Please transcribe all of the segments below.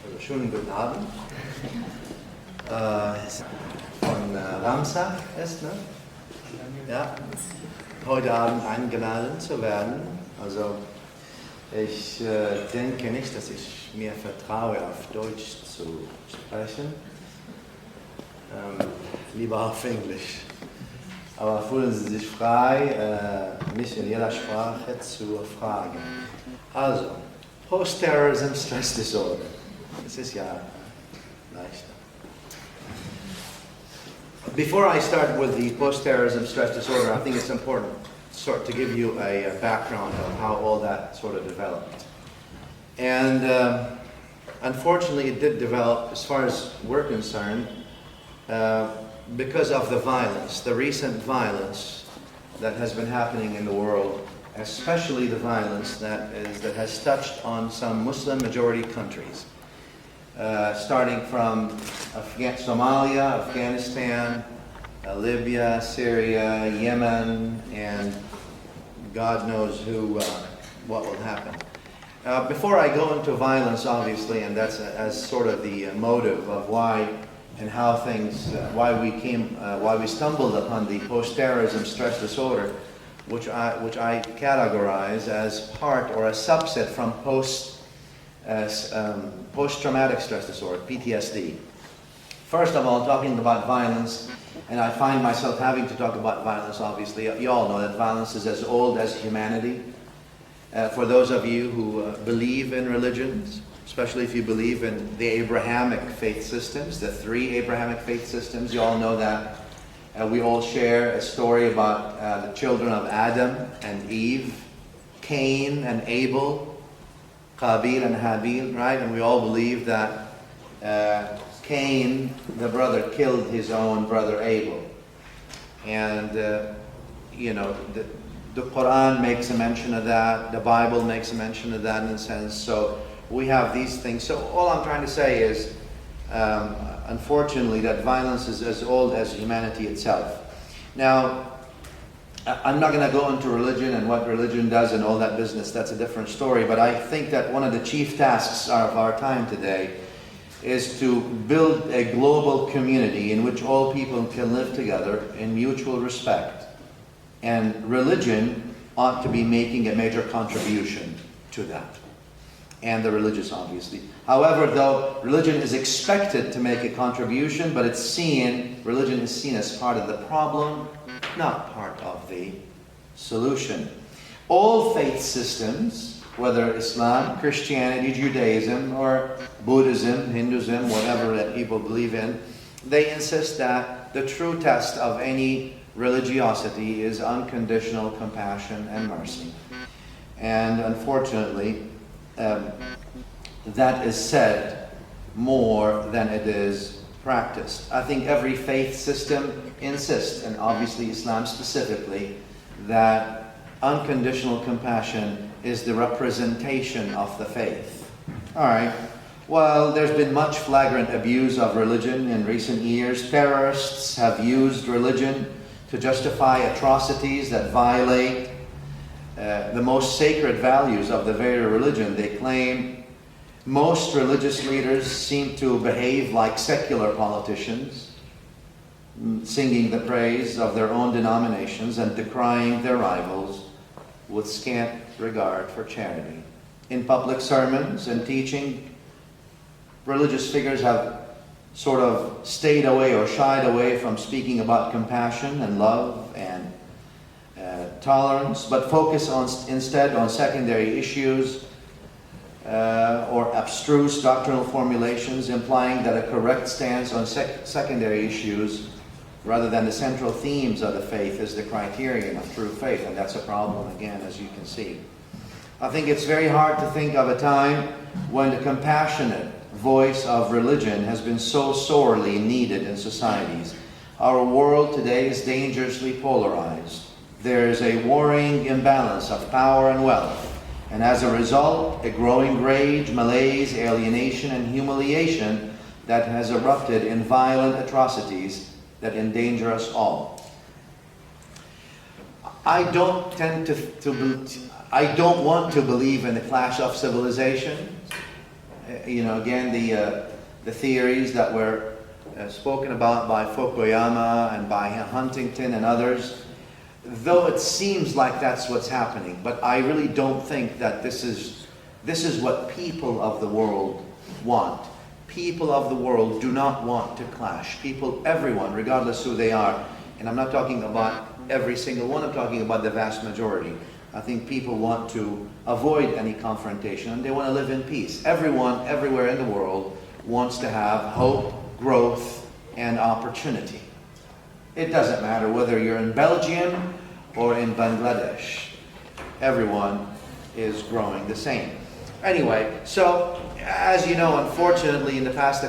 Also schönen guten Abend. Von RAMSA ist, ne? Ja, heute Abend eingeladen zu werden. Also ich denke nicht, dass ich mir vertraue, auf Deutsch zu sprechen. Lieber auf Englisch. Aber fühlen Sie sich frei, mich in jeder Sprache zu fragen. Also, Post-Terrorism Stress Disorder. Das ist ja leichter. Before I start with the post-terrorism stress disorder, I think it's important to give you a background of how all that sort of developed. And unfortunately, it did develop, as far as we're concerned, because of the violence, the recent violence that has been happening in the world, especially the violence that has touched on some Muslim majority countries, starting from Somalia, Afghanistan, Libya, Syria, Yemen, and God knows what will happen. Before I go into violence, obviously, and that's as sort of the motive of why and how things, why we stumbled upon the post-terrorism stress disorder, which I categorize as part or a subset from post-traumatic stress disorder, PTSD. First of all, talking about violence, and I find myself having to talk about violence, obviously. You all know that violence is as old as humanity. For those of you who believe in religions, especially if you believe in the Abrahamic faith systems, the three Abrahamic faith systems, you all know that we all share a story about the children of Adam and Eve, Cain and Abel, Qabil and Habil, right? And we all believe that Cain, the brother, killed his own brother Abel. And, you know, the Quran makes a mention of that, the Bible makes a mention of that in a sense. So we have these things. So all I'm trying to say is, unfortunately, that violence is as old as humanity itself. Now, I'm not going to go into religion and what religion does and all that business. That's a different story. But I think that one of the chief tasks of our time today is to build a global community in which all people can live together in mutual respect. And religion ought to be making a major contribution to that. And the religious, obviously. However, though, religion is expected to make a contribution, but religion is seen as part of the problem, not part of the solution. All faith systems, whether Islam, Christianity, Judaism, or Buddhism, Hinduism, whatever that people believe in, they insist that the true test of any religiosity is unconditional compassion and mercy. And unfortunately, that is said more than it is practiced. I think every faith system insists, and obviously Islam specifically, that unconditional compassion is the representation of the faith. All right. Well, there's been much flagrant abuse of religion in recent years. Terrorists have used religion to justify atrocities that violate the most sacred values of the very religion. They claim most religious leaders seem to behave like secular politicians, singing the praise of their own denominations and decrying their rivals with scant regard for charity. In public sermons and teaching, religious figures have sort of stayed away or shied away from speaking about compassion and love and tolerance, but focus instead on secondary issues or abstruse doctrinal formulations, implying that a correct stance on secondary issues rather than the central themes of the faith is the criterion of true faith, and that's a problem again, as you can see. I think it's very hard to think of a time when the compassionate voice of religion has been so sorely needed in societies. Our world today is dangerously polarized. There is a worrying imbalance of power and wealth, and as a result, a growing rage, malaise, alienation, and humiliation that has erupted in violent atrocities that endanger us all. I don't want to believe in the clash of civilization. again, the theories that were spoken about by Fukuyama and by Huntington and others, though it seems like that's what's happening, but I really don't think that this is what people of the world want. People of the world do not want to clash. Everyone, regardless who they are, and I'm not talking about every single one, I'm talking about the vast majority. I think people want to avoid any confrontation and they want to live in peace. Everyone, everywhere in the world, wants to have hope, growth, and opportunity. It doesn't matter whether you're in Belgium or in Bangladesh. Everyone is growing the same. Anyway, so as you know, unfortunately, in the past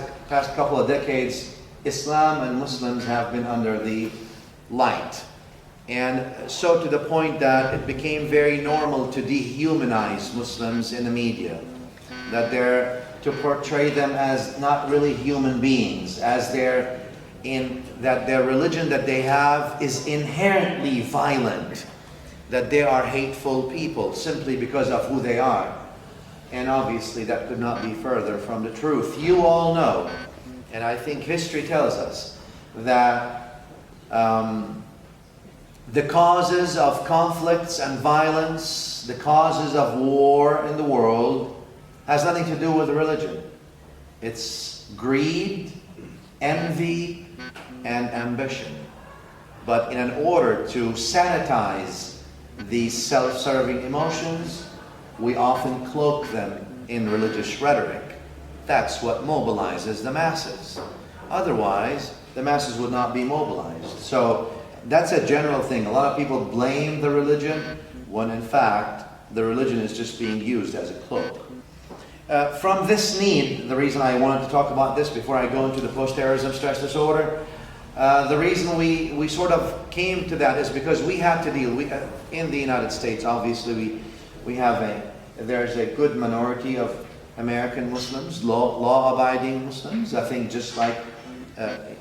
couple of decades, Islam and Muslims have been under the light. And so to the point that it became very normal to dehumanize Muslims in the media. To portray them as not really human beings, that their religion that they have is inherently violent, that they are hateful people simply because of who they are. And obviously that could not be further from the truth. You all know, and I think history tells us, that the causes of conflicts and violence, the causes of war in the world, has nothing to do with religion. It's greed, envy, and ambition. But in order to sanitize these self-serving emotions, we often cloak them in religious rhetoric. That's what mobilizes the masses. Otherwise, the masses would not be mobilized. So that's a general thing. A lot of people blame the religion, when in fact, the religion is just being used as a cloak. From this need, the reason I wanted to talk about this before I go into the post-terrorism stress disorder, the reason we sort of came to that is because we had to deal, in the United States, obviously, there's a good minority of American Muslims, law-abiding Muslims, I think just like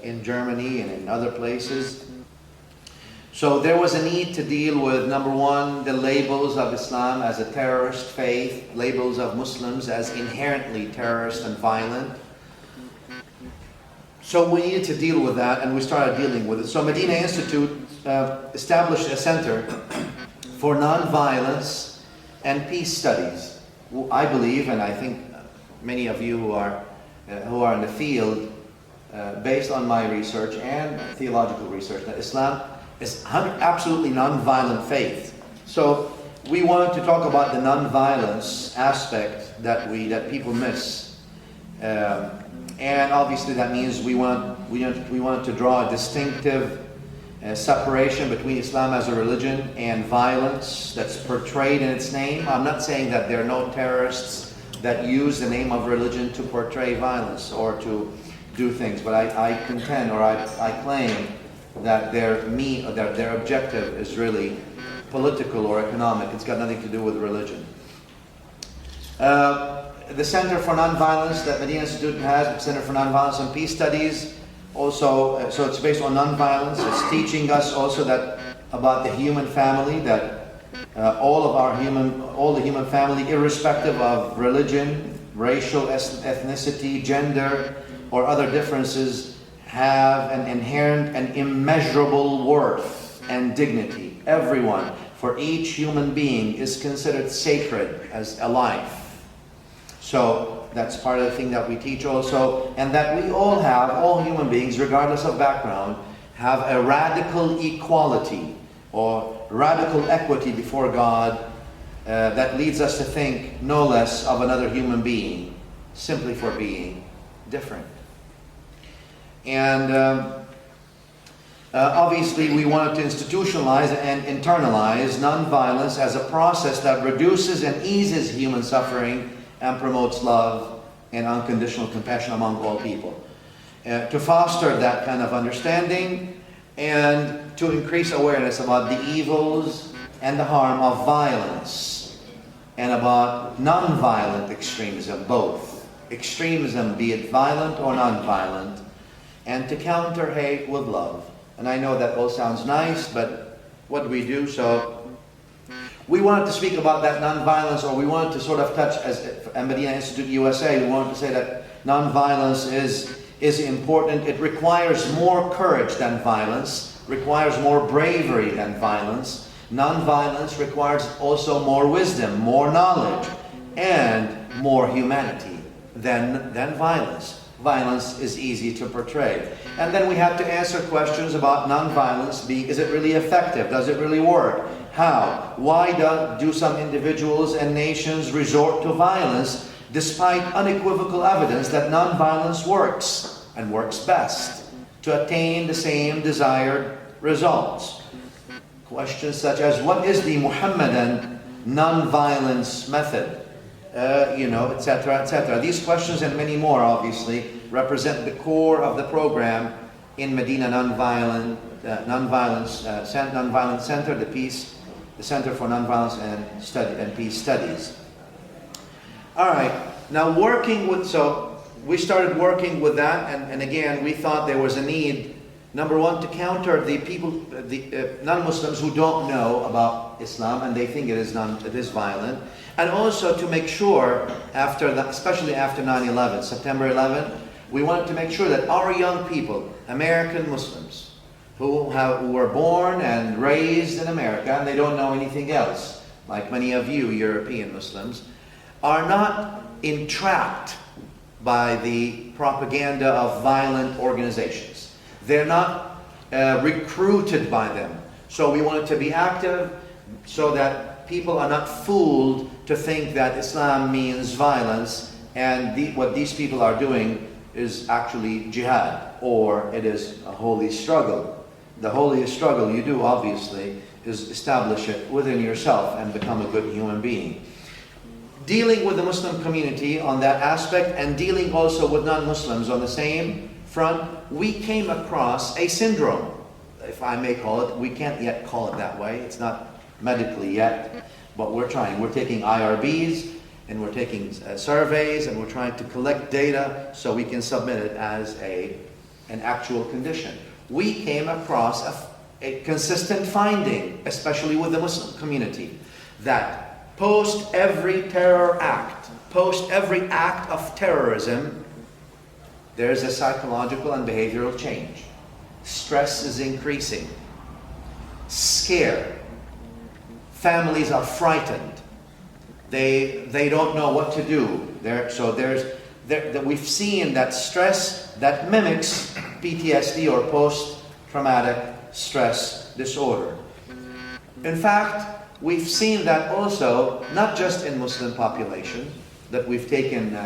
in Germany and in other places. So there was a need to deal with, number one, the labels of Islam as a terrorist faith, labels of Muslims as inherently terrorist and violent. So we needed to deal with that, and we started dealing with it. So Medina Institute established a center for nonviolence and peace studies. I believe, and I think many of you who are in the field, based on my research and theological research, that Islam is absolutely non-violent faith. So we wanted to talk about the non-violence aspect that people miss, and obviously that means we wanted to draw a distinctive separation between Islam as a religion and violence that's portrayed in its name. I'm not saying that there are no terrorists that use the name of religion to portray violence or to do things, but I contend, or I claim, that their objective is really political or economic. It's got nothing to do with religion. The Center for Nonviolence that Medina Institute has, the Center for Nonviolence and Peace Studies, also, so it's based on nonviolence. It's teaching us also about the human family, that all the human family, irrespective of religion, racial ethnicity, gender, or other differences, have an inherent and immeasurable worth and dignity. Everyone, for each human being, is considered sacred as a life. So that's part of the thing that we teach also, and that we all human beings, regardless of background, have a radical equality or radical equity before God that leads us to think no less of another human being simply for being different. And obviously we wanted to institutionalize and internalize nonviolence as a process that reduces and eases human suffering and promotes love and unconditional compassion among all people. To foster that kind of understanding and to increase awareness about the evils and the harm of violence and about nonviolent extremism, both. Extremism, be it violent or nonviolent, and to counter hate with love. And I know that all sounds nice, but what do we do? So We wanted to speak about that nonviolence, or we wanted to sort of touch, as at Medina Institute USA, we wanted to say that nonviolence is important. It requires more courage than violence, requires more bravery than violence. Nonviolence requires also more wisdom, more knowledge, and more humanity than violence. Violence is easy to portray. And then we have to answer questions about nonviolence. Is it really effective? Does it really work? How? Why do some individuals and nations resort to violence despite unequivocal evidence that nonviolence works and works best to attain the same desired results? Questions such as, what is the Muhammadan nonviolence method? Etc., etc. These questions and many more, obviously, represent the core of the program in Medina Nonviolence Center, the Center for Nonviolence and Peace Studies. All right, now we started working with that, and again, we thought there was a need, number one, to counter the people, the non-Muslims who don't know about Islam and they think it is violent, and also to make sure, especially after 9/11, September 11, we wanted to make sure that our young people, American Muslims, who were born and raised in America and they don't know anything else, like many of you European Muslims, are not entrapped by the propaganda of violent organizations. They're not recruited by them. So we wanted to be active so that people are not fooled to think that Islam means violence and what these people are doing is actually jihad, or it is a holy struggle. The holiest struggle you do, obviously, is establish it within yourself and become a good human being. Dealing with the Muslim community on that aspect and dealing also with non-Muslims on the same front, we came across a syndrome, if I may call it. We can't yet call it that way. It's not medically yet, but we're trying. We're taking IRBs and we're taking surveys and we're trying to collect data so we can submit it as an actual condition. We came across a consistent finding, especially with the Muslim community, that post every terror act, post every act of terrorism, there's a psychological and behavioral change. Stress is increasing. Scared. Families are frightened. They don't know what to do. We've seen that stress that mimics PTSD or post-traumatic stress disorder. In fact, we've seen that also, not just in Muslim population, that we've taken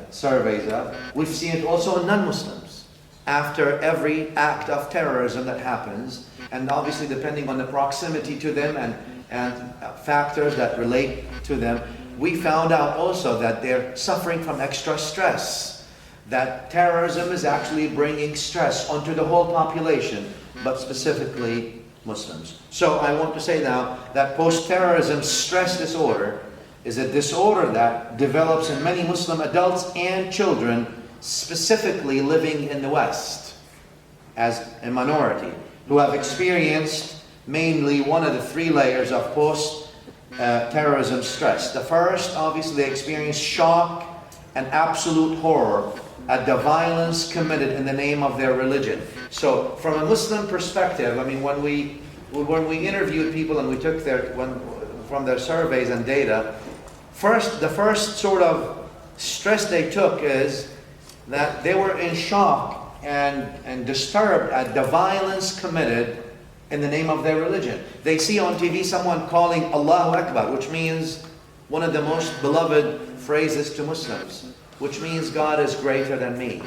surveys of, we've seen it also in non-Muslims. After every act of terrorism that happens, and obviously depending on the proximity to them and factors that relate to them, we found out also that they're suffering from extra stress. That terrorism is actually bringing stress onto the whole population, but specifically Muslims. So I want to say now that post-terrorism stress disorder is a disorder that develops in many Muslim adults and children, specifically living in the West as a minority, who have experienced mainly one of the three layers of post-terrorism stress. The first, obviously, they experience shock and absolute horror at the violence committed in the name of their religion. So from a Muslim perspective, I mean, when we interviewed people and we took from their surveys and data, the first sort of stress they took is that they were in shock and disturbed at the violence committed in the name of their religion. They see on TV someone calling Allahu Akbar, which means one of the most beloved phrases to Muslims, which means God is greater than me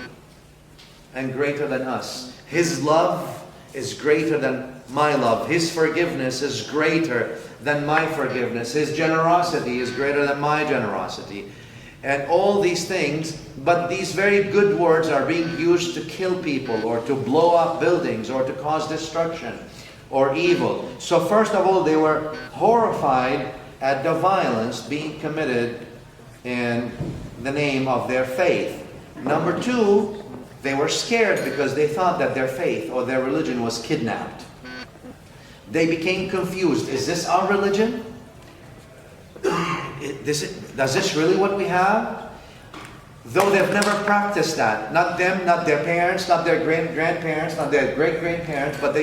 and greater than us. His love is greater than my love. His forgiveness is greater than my forgiveness. His generosity is greater than my generosity. And all these things, but these very good words are being used to kill people or to blow up buildings or to cause destruction or evil. So first of all, they were horrified at the violence being committed in the name of their faith. Number two, they were scared because they thought that their faith or their religion was kidnapped. They became confused. Is this our religion does this really what we have? Though they've never practiced that. Not them, not their parents, not their grandparents, not their great-grandparents, but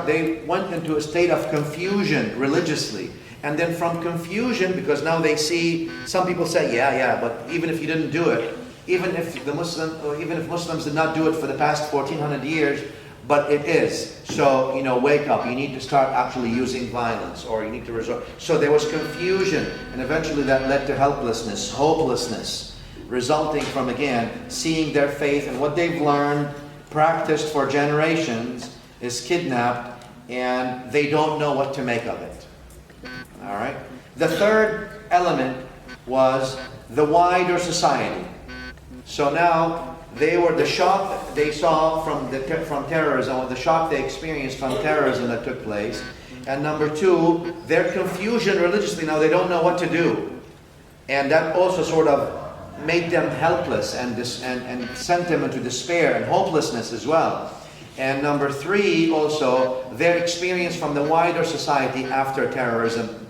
they went into a state of confusion religiously. And then from confusion, because now they see, some people say, yeah, but even if you didn't do it, even if Muslims did not do it for the past 1400 years, but it is. So, wake up. You need to start actually using violence, or you need to resort. So there was confusion, and eventually that led to helplessness, hopelessness, resulting from, again, seeing their faith and what they've learned, practiced for generations, is kidnapped, and they don't know what to make of it. All right? The third element was the wider society. So now the shock they saw from terrorism, or the shock they experienced from terrorism that took place. And number two, their confusion religiously. Now they don't know what to do. And that also sort of made them helpless and sent them into despair and hopelessness as well. And number three, also, their experience from the wider society after terrorism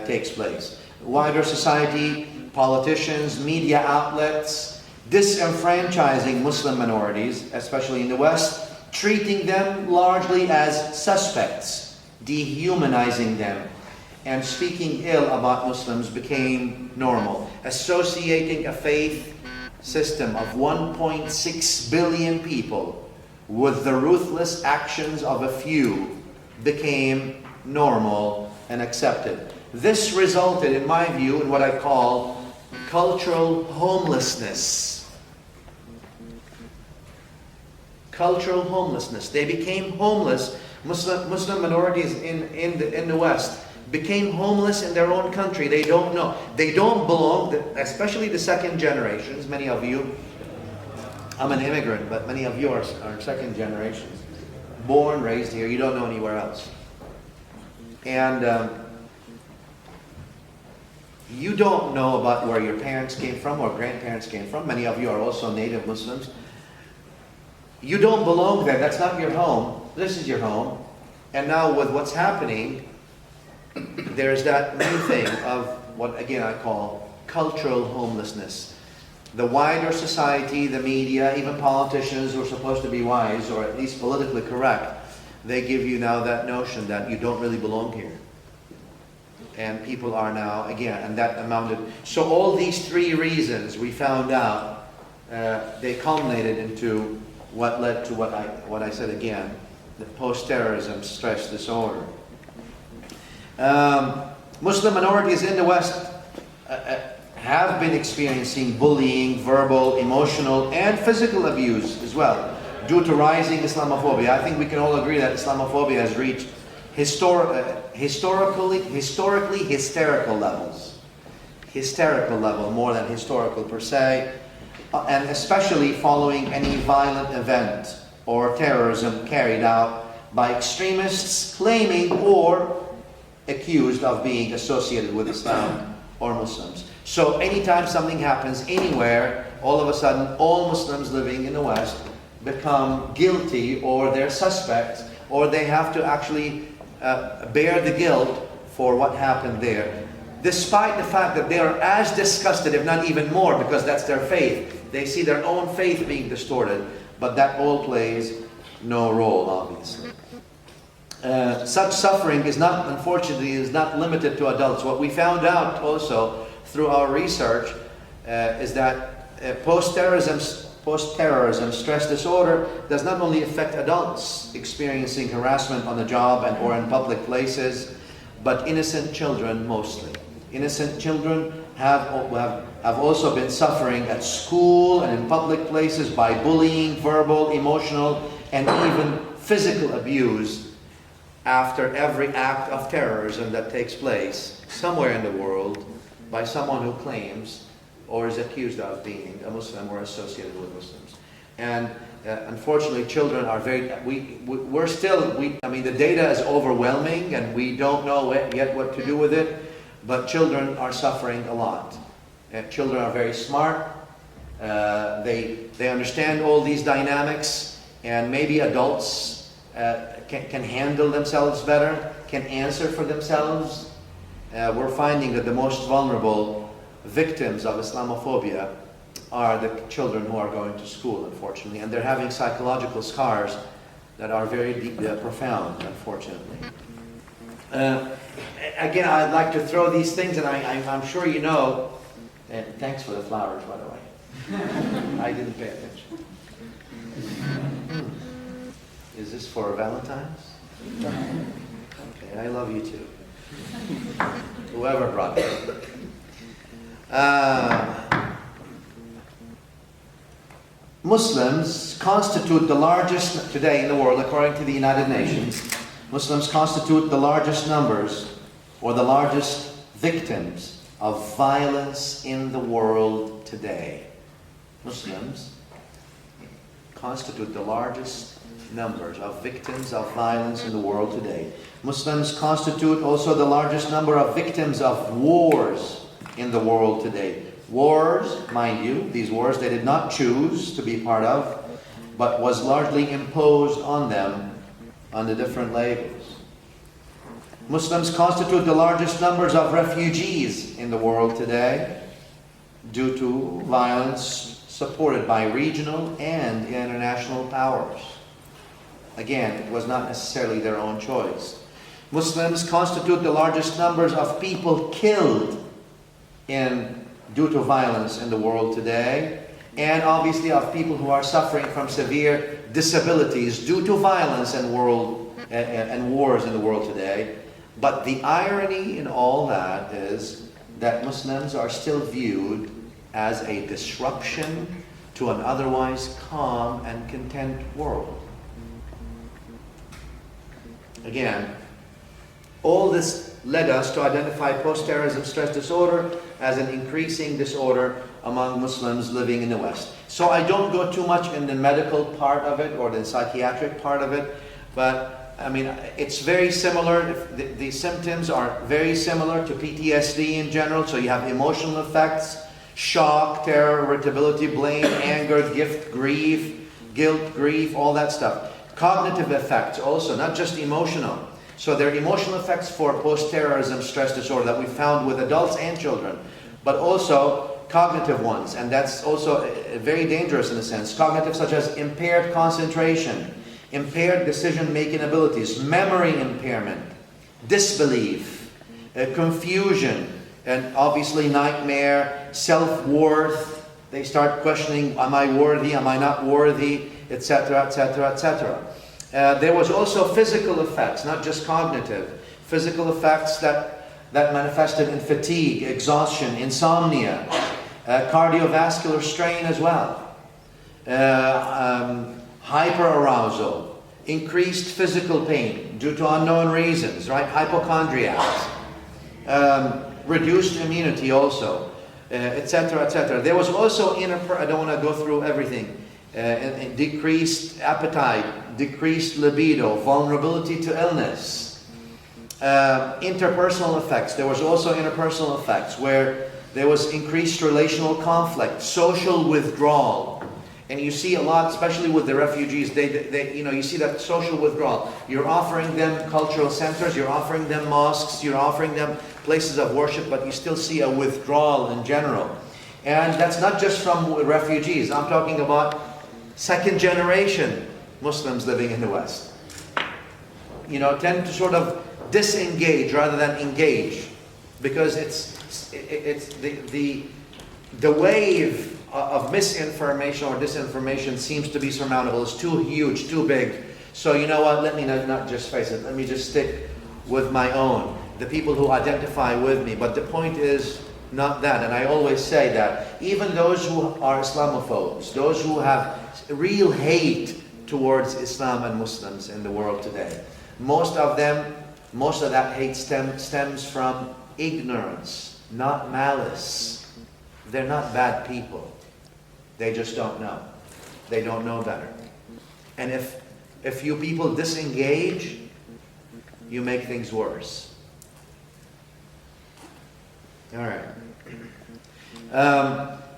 takes place. Wider society, politicians, media outlets, disenfranchising Muslim minorities, especially in the West, treating them largely as suspects, dehumanizing them, and speaking ill about Muslims became normal. Associating a faith system of 1.6 billion people with the ruthless actions of a few became normal and accepted. This resulted, in my view, in what I call cultural homelessness. Cultural homelessness. They became homeless. Muslim minorities in the West became homeless in their own country. They don't know. They don't belong, especially the second generations. Many of you, I'm an immigrant, but many of you are second generations. Born, raised here, you don't know anywhere else. And you don't know about where your parents came from or grandparents came from. Many of you are also native Muslims. You don't belong there. That's not your home. This is your home. And now with what's happening, there's that new thing of what, again, I call cultural homelessness. The wider society, the media, even politicians who are supposed to be wise, or at least politically correct, they give you now that notion that you don't really belong here. And people are now, again, and that amounted. So all these three reasons we found out, they culminated into what led to what I said again, the post-terrorism stress disorder. Muslim minorities in the West have been experiencing bullying, verbal, emotional, and physical abuse as well, due to rising Islamophobia. I think we can all agree that Islamophobia has reached historically hysterical levels. Hysterical level, more than historical per se. And especially following any violent event or terrorism carried out by extremists claiming or accused of being associated with Islam or Muslims. So anytime something happens anywhere, all of a sudden all Muslims living in the West become guilty, or they're suspects, or they have to actually bear the guilt for what happened there. Despite the fact that they are as disgusted, if not even more, because that's their faith. They see their own faith being distorted, but that all plays no role, obviously. Such suffering is not, unfortunately, is not limited to adults. What we found out also through our research is that post-terrorism stress disorder does not only affect adults experiencing harassment on the job or in public places, but innocent children mostly. Innocent children have also been suffering at school and in public places by bullying, verbal, emotional, and even physical abuse after every act of terrorism that takes place somewhere in the world by someone who claims or is accused of being a Muslim or associated with Muslims. And unfortunately, children are very, I mean, the data is overwhelming and we don't know yet what to do with it, but children are suffering a lot. Children are very smart. They understand all these dynamics, and maybe adults can handle themselves better, can answer for themselves, we're finding that the most vulnerable victims of Islamophobia are the children who are going to school, unfortunately, and they're having psychological scars that are very deep, profound, unfortunately. Again, I'd like to throw these things, and I'm sure you know, and thanks for the flowers, by the way. I didn't pay attention. Is this for Valentine's? Okay, I love you too. Whoever brought it. Muslims constitute the largest, today in the world, according to the United Nations, Muslims constitute the largest numbers or the largest victims of violence in the world today. Muslims constitute the largest numbers of victims of violence in the world today. Muslims constitute also the largest number of victims of wars in the world today. Wars, mind you, these wars they did not choose to be part of, but was largely imposed on them under different labels. Muslims constitute the largest numbers of refugees in the world today due to violence supported by regional and international powers. Again, it was not necessarily their own choice. Muslims constitute the largest numbers of people killed due to violence in the world today, and obviously of people who are suffering from severe disabilities due to violence and wars in the world today. But the irony in all that is that Muslims are still viewed as a disruption to an otherwise calm and content world. Again, all this led us to identify post-terrorism stress disorder as an increasing disorder among Muslims living in the West. So I don't go too much in the medical part of it or the psychiatric part of it, but I mean, it's very similar. The symptoms are very similar to PTSD in general. So you have emotional effects, shock, terror, irritability, blame, anger, guilt, grief, all that stuff. Cognitive effects also, not just emotional. So there are emotional effects for post-terrorism stress disorder that we found with adults and children, but also cognitive ones, and that's also very dangerous in a sense. Cognitive such as impaired concentration, impaired decision-making abilities, memory impairment, disbelief, confusion, and obviously nightmare, self-worth. They start questioning, am I worthy, am I not worthy, etc., etc., etc. There was also physical effects, not just cognitive. Physical effects that manifested in fatigue, exhaustion, insomnia, cardiovascular strain as well, hyperarousal, increased physical pain due to unknown reasons, right? Hypochondriacs, reduced immunity also, etc., etc. There was also I don't want to go through everything. Decreased appetite, decreased libido, vulnerability to illness, interpersonal effects. There was also interpersonal effects where there was increased relational conflict, social withdrawal, and you see a lot, especially with the refugees. You see that social withdrawal. You're offering them cultural centers, you're offering them mosques, you're offering them places of worship, but you still see a withdrawal in general. And that's not just from refugees. I'm talking about second generation Muslims living in the West. Tend to sort of disengage rather than engage, because it's the wave of misinformation or disinformation seems to be surmountable. It's too huge, too big. So you know what? Let me not just face it. Let me just stick with my own, the people who identify with me. But the point is not that. And I always say that even those who are Islamophobes, those who have real hate towards Islam and Muslims in the world today, most of that hate stems from ignorance, not malice. They're not bad people. They just don't know. They don't know better. And if you people disengage, you make things worse. All right.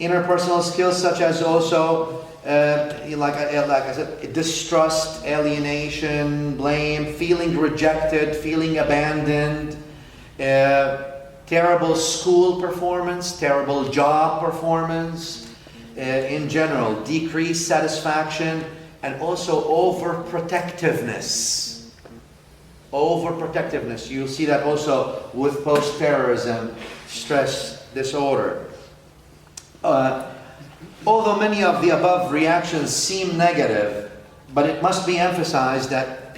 Interpersonal skills such as also, like I said, distrust, alienation, blame, feeling rejected, feeling abandoned, terrible school performance, terrible job performance, in general, decreased satisfaction, and also overprotectiveness. Overprotectiveness. You'll see that also with post-terrorism stress disorder. Although many of the above reactions seem negative, but it must be emphasized that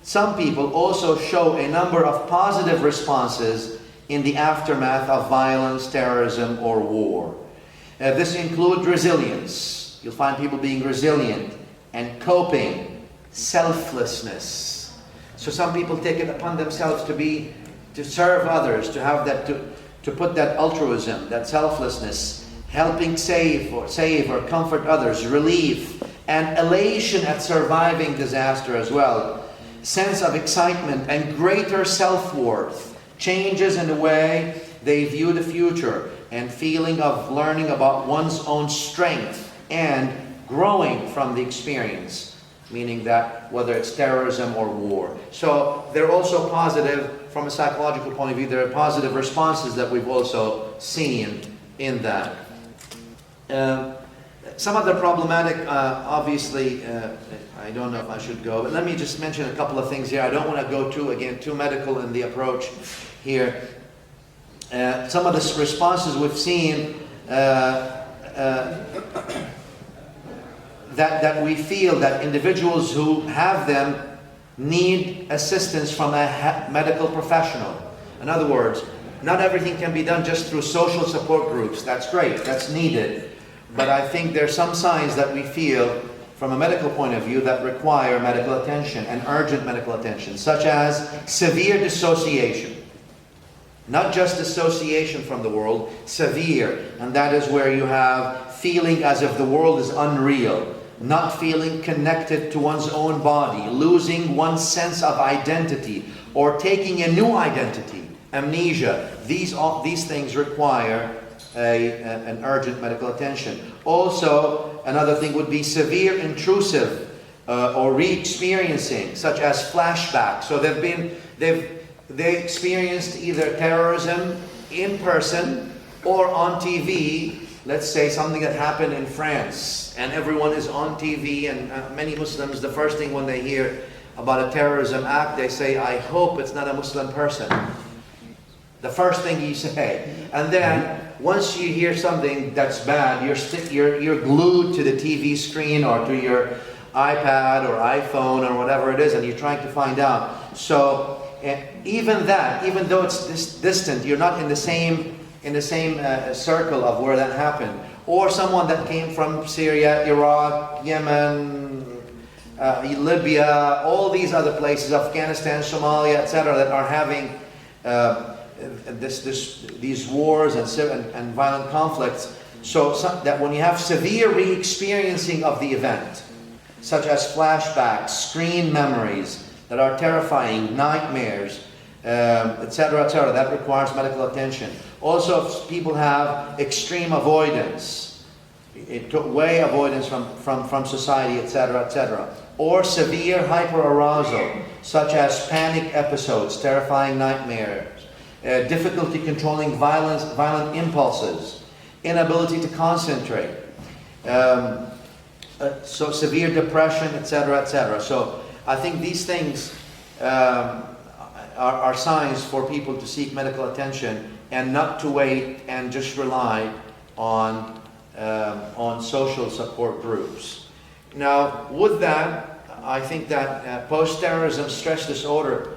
some people also show a number of positive responses in the aftermath of violence, terrorism, or war. This includes resilience. You'll find people being resilient and coping, selflessness. So some people take it upon themselves to serve others, to have that, to put that altruism, that selflessness, helping save or comfort others, relief, and elation at surviving disaster as well. Sense of excitement and greater self-worth, changes in the way they view the future, and feeling of learning about one's own strength and growing from the experience. Meaning that whether it's terrorism or war. So they're also positive from a psychological point of view. There are positive responses that we've also seen in that. Some of the problematic, obviously, I don't know if I should go, but let me just mention a couple of things here. I don't want to go too medical in the approach here. Some of the responses we've seen that we feel that individuals who have them need assistance from a medical professional. In other words, not everything can be done just through social support groups. That's great, that's needed. But I think there's some signs that we feel from a medical point of view that require medical attention and urgent medical attention, such as severe dissociation. Not just dissociation from the world, severe. And that is where you have feeling as if the world is unreal. Not feeling connected to one's own body, losing one's sense of identity, or taking a new identity, amnesia. These things require an urgent medical attention. Also, another thing would be severe intrusive or re-experiencing, such as flashbacks. So they experienced either terrorism in person or on TV. Let's say something that happened in France, and everyone is on TV, and many Muslims, the first thing when they hear about a terrorism act, they say, I hope it's not a Muslim person. The first thing you say. And then, once you hear something that's bad, you're glued to the TV screen or to your iPad or iPhone or whatever it is, and you're trying to find out. So, even though it's distant, you're not in the same circle of where that happened. Or someone that came from Syria, Iraq, Yemen, Libya, all these other places, Afghanistan, Somalia, etc., that are having these wars and violent conflicts. So that when you have severe re-experiencing of the event, such as flashbacks, screen memories that are terrifying, nightmares, etc., etc., that requires medical attention. Also, if people have extreme avoidance, it took away avoidance from society, etc., etc., or severe hyperarousal, such as panic episodes, terrifying nightmares, difficulty controlling violent impulses, inability to concentrate, so severe depression, etc., etc. So I think these things are signs for people to seek medical attention and not to wait and just rely on social support groups. Now, with that, I think that post-terrorism stress disorder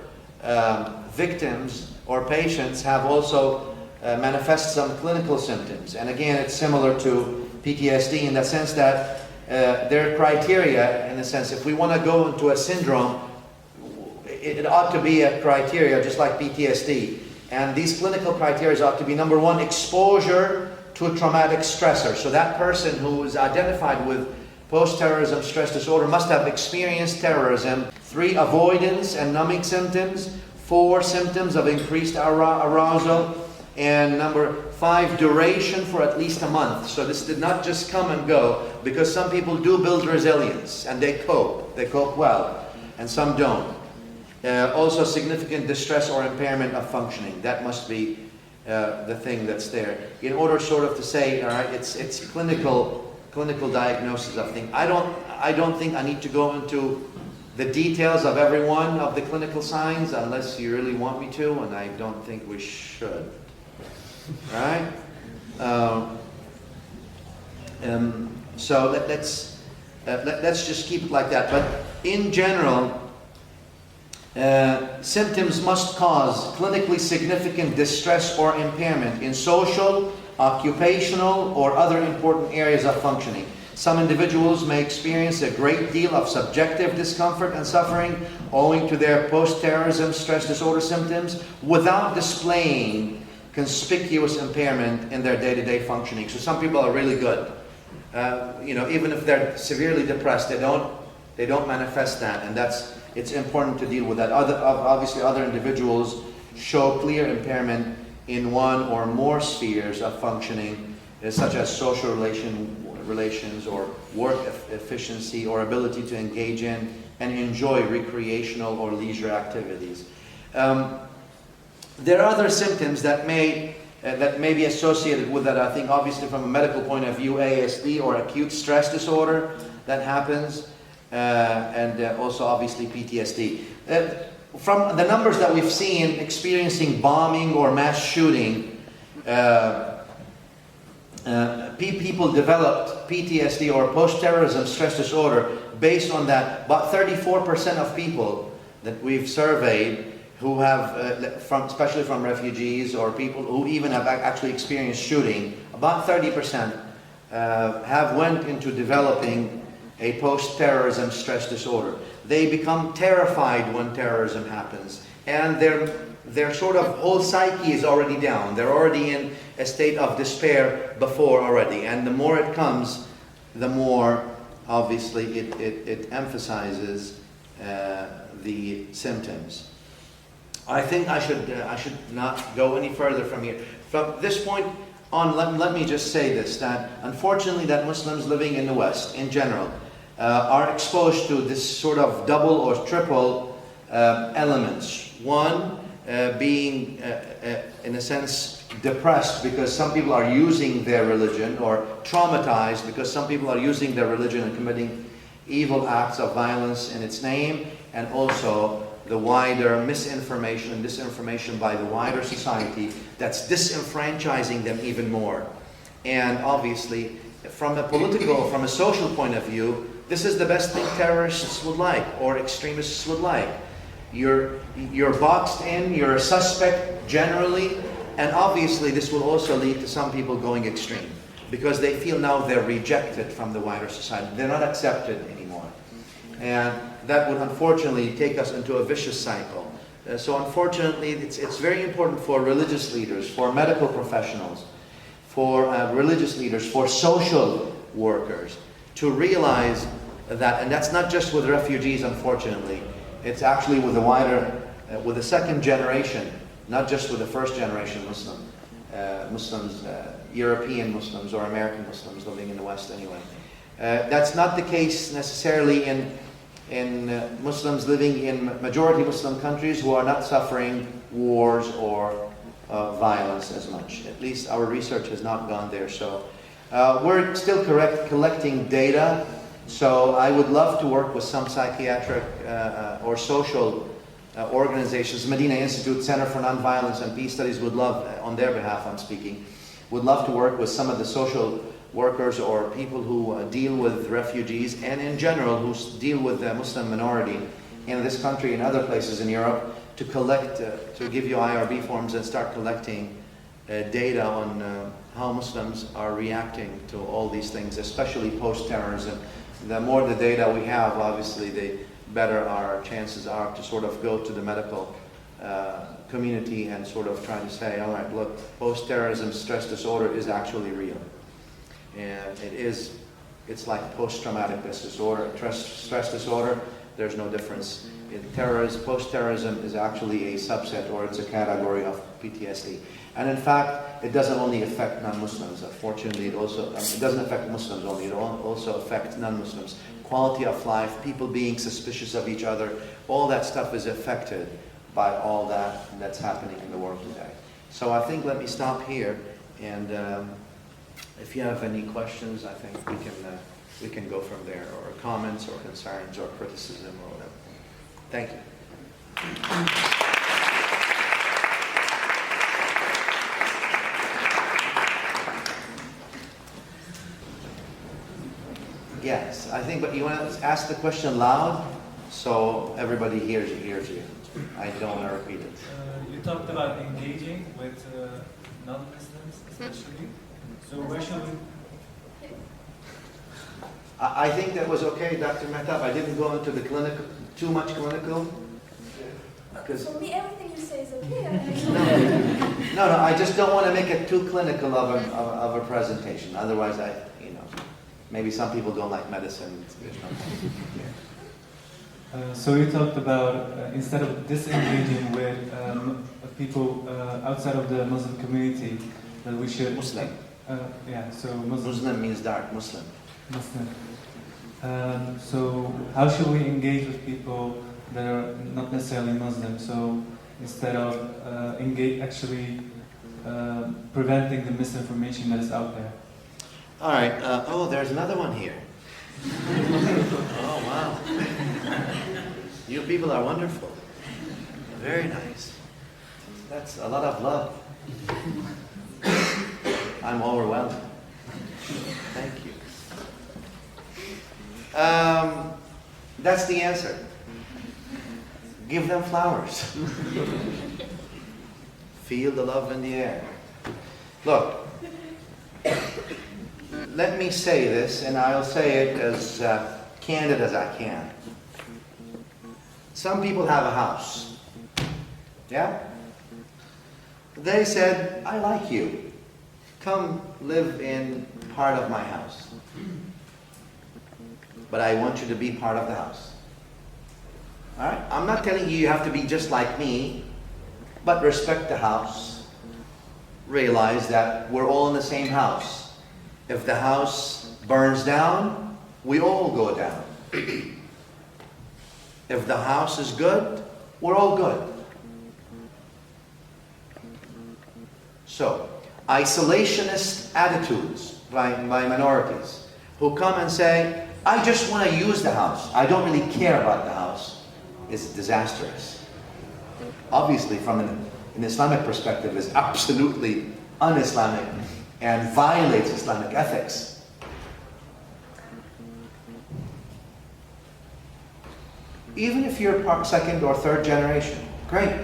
victims or patients have also manifest some clinical symptoms. And again, it's similar to PTSD in the sense that their criteria, in the sense, if we want to go into a syndrome, it ought to be a criteria just like PTSD. And these clinical criteria ought to be, number one, exposure to a traumatic stressor. So that person who is identified with post-terrorism stress disorder must have experienced terrorism. 3, avoidance and numbing symptoms. 4, symptoms of increased arousal. And number 5, duration for at least a month. So this did not just come and go, because some people do build resilience and they cope well, and some don't. Also significant distress or impairment of functioning. That must be the thing that's there. In order sort of to say, all right, it's clinical diagnosis of things. I don't think I need to go into the details of every one of the clinical signs unless you really want me to, and I don't think we should. Right? So let's just keep it like that. But in general, symptoms must cause clinically significant distress or impairment in social, occupational, or other important areas of functioning. Some individuals may experience a great deal of subjective discomfort and suffering owing to their post-terrorism stress disorder symptoms without displaying conspicuous impairment in their day-to-day functioning. So some people are really good. Even if they're severely depressed, they don't manifest that, and it's important to deal with that. Obviously, other individuals show clear impairment in one or more spheres of functioning, such as social relations or work efficiency or ability to engage in and enjoy recreational or leisure activities. There are other symptoms that may be associated with that. I think obviously from a medical point of view, ASD or acute stress disorder that happens, and also obviously PTSD. From the numbers that we've seen experiencing bombing or mass shooting, people developed PTSD or post-terrorism stress disorder based on that. About 34% of people that we've surveyed who have, especially from refugees or people who even have actually experienced shooting, about 30% have went into developing a post-terrorism stress disorder. They become terrified when terrorism happens, and their sort of whole psyche is already down. They're already in a state of despair before already, and the more it comes, the more obviously it emphasizes the symptoms. I think I should not go any further from here. From this point on, let me just say this, that unfortunately that Muslims living in the West in general are exposed to this sort of double or triple elements. One, being in a sense depressed because some people are using their religion, or traumatized because some people are using their religion and committing evil acts of violence in its name, and also the wider misinformation and disinformation by the wider society that's disenfranchising them even more. And obviously, from a political, from a social point of view, this is the best thing terrorists would like, or extremists would like. You're boxed in, you're a suspect generally, and obviously this will also lead to some people going extreme, because they feel now they're rejected from the wider society. They're not accepted anymore. And that would unfortunately take us into a vicious cycle. So unfortunately, it's very important for religious leaders, for medical professionals, for religious leaders, for social workers to realize that, and that's not just with refugees, unfortunately. It's actually with the wider, with the second generation, not just with the first generation Muslims, European Muslims or American Muslims living in the West anyway. That's not the case necessarily in Muslims living in majority Muslim countries who are not suffering wars or violence as much. At least our research has not gone there. So we're still collecting data. So I would love to work with some psychiatric or social organizations. Medina Institute Center for Nonviolence and Peace Studies would love, on their behalf I'm speaking, would love to work with some of the social workers or people who deal with refugees, and in general who deal with the Muslim minority in this country and other places in Europe, to collect, to give you IRB forms and start collecting data on how Muslims are reacting to all these things, especially post-terrorism. The more the data we have, obviously, the better our chances are to sort of go to the medical community and sort of try to say, all right, look, post-terrorism stress disorder is actually real. And it's like post-traumatic disorder, stress disorder, there's no difference. Post-terrorism is actually a subset, or it's a category of PTSD. And in fact, it doesn't only affect non-Muslims. Unfortunately, it doesn't affect Muslims only, it also affects non-Muslims. Quality of life, people being suspicious of each other, all that stuff is affected by all that's happening in the world today. So I think let me stop here, and if you have any questions, I think we can go from there, or comments, or concerns, or criticism, or whatever. Thank you. Yes, I think, but you want to ask the question loud so everybody hears you. I don't want to repeat it. You talked about engaging with non-Muslims, especially. So where should we? I think that was okay, Dr. Mehtab. I didn't go into the clinical, too much clinical. For me, everything you say is okay. No, I just don't want to make it too clinical of a presentation. Otherwise, maybe some people don't like medicine. So you talked about instead of disengaging with people outside of the Muslim community, that we should Muslim. So Muslim means dark. Muslim. So how should we engage with people that are not necessarily Muslim? So instead of preventing the misinformation that is out there. All right. There's another one here. Oh, wow. You people are wonderful. Very nice. That's a lot of love. I'm overwhelmed. Thank you. That's the answer. Give them flowers. Feel the love in the air. Look, let me say this, and I'll say it as candid as I can. Some people have a house. Yeah? They said, I like you. Come live in part of my house. But I want you to be part of the house. All right? I'm not telling you have to be just like me, but respect the house. Realize that we're all in the same house. If the house burns down, we all go down. If the house is good, we're all good. So, isolationist attitudes by minorities who come and say, I just want to use the house. I don't really care about the house. Is disastrous. Obviously, from an Islamic perspective, is absolutely un-Islamic and violates Islamic ethics. Even if you're second or third generation, great.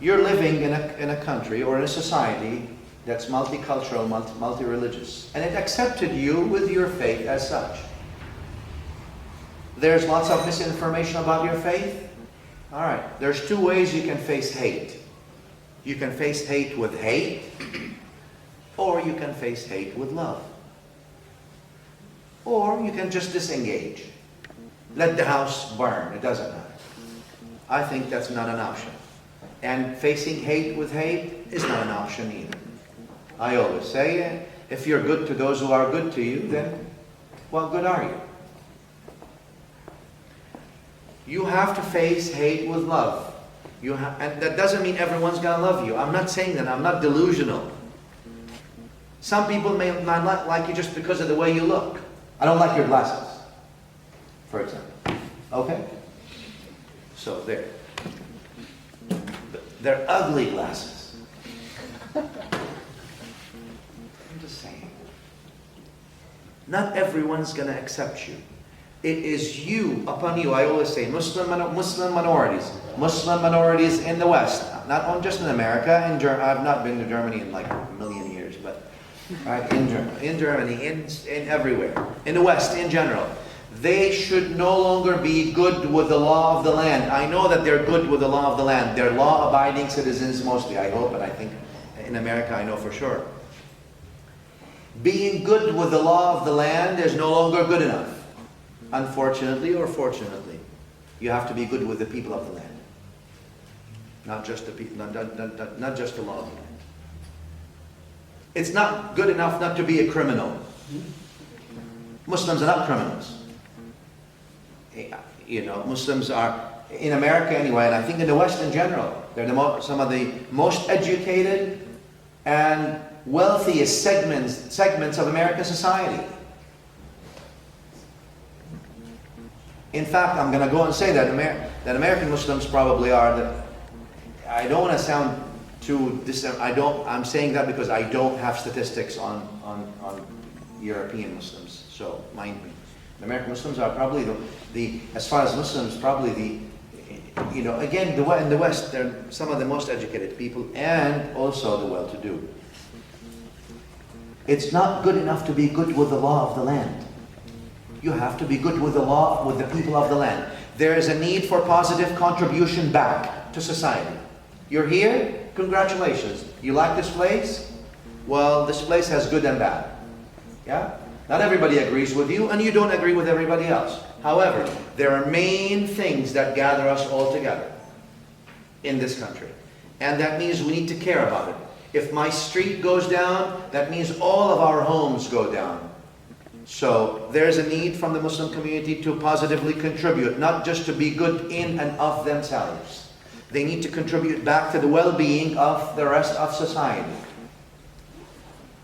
You're living in a country or in a society that's multicultural, multi-religious, and it accepted you with your faith as such. There's lots of misinformation about your faith. All right, there's two ways you can face hate. You can face hate with hate, or you can face hate with love. Or you can just disengage. Let the house burn, it doesn't matter. I think that's not an option. And facing hate with hate is not an option either. I always say, if you're good to those who are good to you, then what good are you? You have to face hate with love. And that doesn't mean everyone's going to love you. I'm not saying that. I'm not delusional. Some people may not like you just because of the way you look. I don't like your glasses, for example. Okay? So there. They're ugly glasses. I'm just saying. Not everyone's going to accept you. It is you, upon you. I always say, Muslim minorities in the West, not just in America. I've not been to Germany in like a million years, but right, in Germany, in everywhere, in the West in general. They should no longer be good with the law of the land. I know that they're good with the law of the land. They're law-abiding citizens mostly, I hope, and I think in America I know for sure. Being good with the law of the land is no longer good enough. Unfortunately or fortunately, you have to be good with the people of the land. Not just the people, not just the law of the land. It's not good enough not to be a criminal. Muslims are not criminals. You know, Muslims are, in America anyway, and I think in the West in general, They're some of the most educated and wealthiest segments of American society. In fact, I'm going to go and say that American Muslims probably are. I don't want to sound too I'm saying that because I don't have statistics on European Muslims. So mind me. American Muslims are probably as far as Muslims, probably again, in the West, they're some of the most educated people and also the well-to-do. It's not good enough to be good with the law of the land. You have to be good with the law, with the people of the land. There is a need for positive contribution back to society. You're here? Congratulations. You like this place? Well, this place has good and bad. Yeah? Not everybody agrees with you, and you don't agree with everybody else. However, there are main things that gather us all together in this country. And that means we need to care about it. If my street goes down, that means all of our homes go down. So there's a need from the Muslim community to positively contribute, not just to be good in and of themselves. They need to contribute back to the well-being of the rest of society.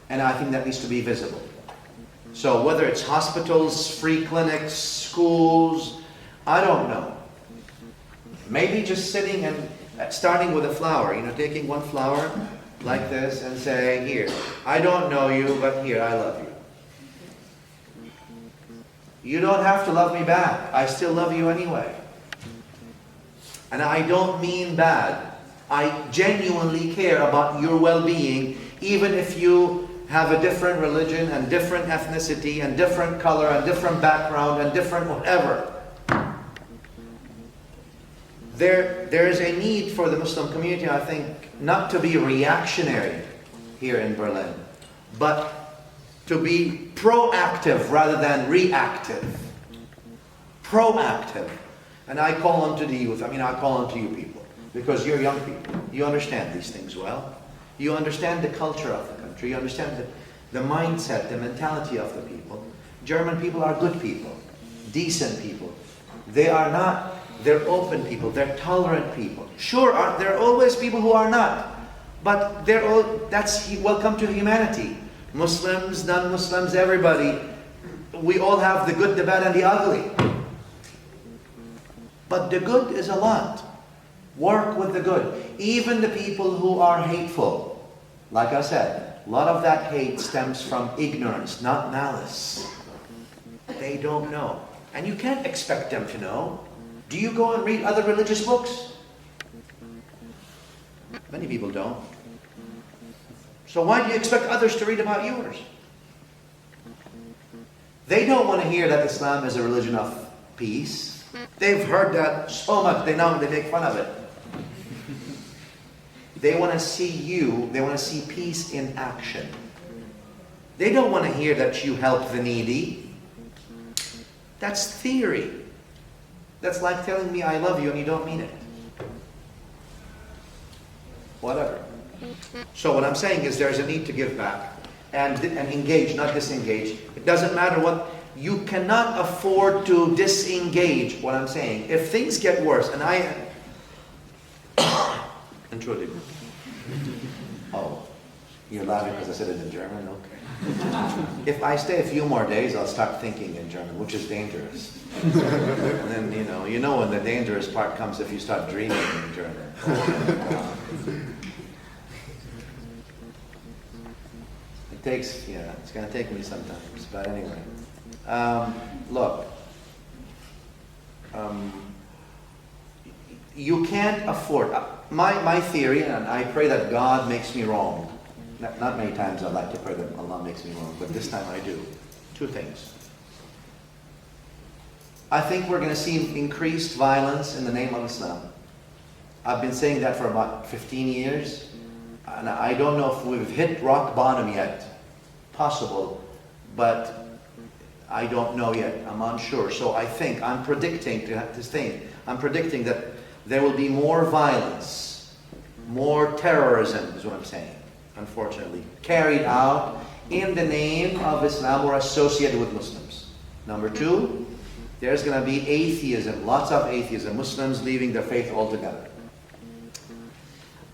And I think that needs to be visible. So whether it's hospitals, free clinics, schools, I don't know. Maybe just sitting and starting with a flower, taking one flower like this and saying, here, I don't know you, but here, I love you. You don't have to love me back. I still love you anyway. And I don't mean bad. I genuinely care about your well-being, even if you have a different religion and different ethnicity and different color and different background and different whatever. There is a need for the Muslim community, I think, not to be reactionary here in Berlin, but to be proactive rather than reactive. Proactive. And I call on to the youth, I call on to you people, because you're young people. You understand these things well. You understand the culture of the country. You understand the mindset, the mentality of the people. German people are good people, decent people. They're open people, they're tolerant people. Sure, there are always people who are not, but that's welcome to humanity. Muslims, non-Muslims, everybody. We all have the good, the bad, and the ugly. But the good is a lot. Work with the good. Even the people who are hateful, like I said, a lot of that hate stems from ignorance, not malice. They don't know. And you can't expect them to know. Do you go and read other religious books? Many people don't. So why do you expect others to read about yours? They don't want to hear that Islam is a religion of peace. They've heard that so much, they make fun of it. They want to see peace in action. They don't want to hear that you help the needy. That's theory. That's like telling me I love you and you don't mean it. Whatever. So what I'm saying is there's a need to give back and engage, not disengage. It doesn't matter what. You cannot afford to disengage, what I'm saying. If things get worse, and Entschuldigung. Oh, you're laughing because I said it in German? Okay. If I stay a few more days, I'll start thinking in German, which is dangerous. And then, you know when the dangerous part comes if you start dreaming in German. Oh, it's going to take me sometimes, but anyway. Look, you can't afford, my theory, and I pray that God makes me wrong. Not many times I'd like to pray that Allah makes me wrong, but this time I do. Two things. I think we're going to see increased violence in the name of Islam. I've been saying that for about 15 years, and I don't know if we've hit rock bottom yet. Possible, but I don't know yet. I'm unsure. So I'm predicting that there will be more violence, more terrorism is what I'm saying, unfortunately, carried out in the name of Islam or associated with Muslims. Number two, there's going to be atheism, lots of atheism, Muslims leaving their faith altogether.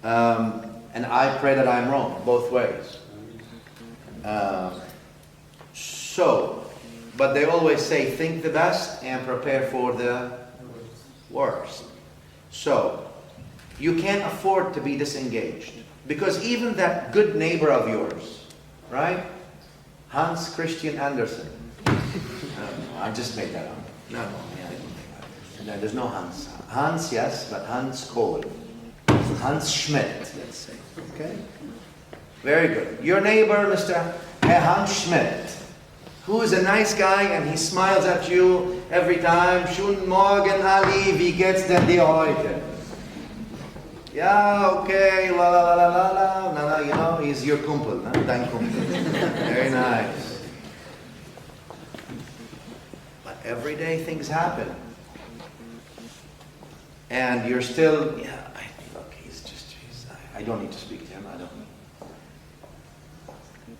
And I pray that I'm wrong, both ways. But they always say, think the best and prepare for the worst. So, you can't afford to be disengaged. Because even that good neighbor of yours, right? Hans Christian Andersen. I just made that up. No, I didn't make that. There's no Hans. Hans, yes, but Hans Kohl. Hans Schmidt, let's say. Okay? Very good. Your neighbor, Mr. Hans Schmidt, who is a nice guy and he smiles at you every time. Schönen Morgen, Ali, wie geht's denn dir heute? Yeah, okay, la la la la la la, you know, he's your kumpel, no? Dein kumpel. Very nice. But everyday things happen. And you're still, look, I don't need to speak to him, I don't.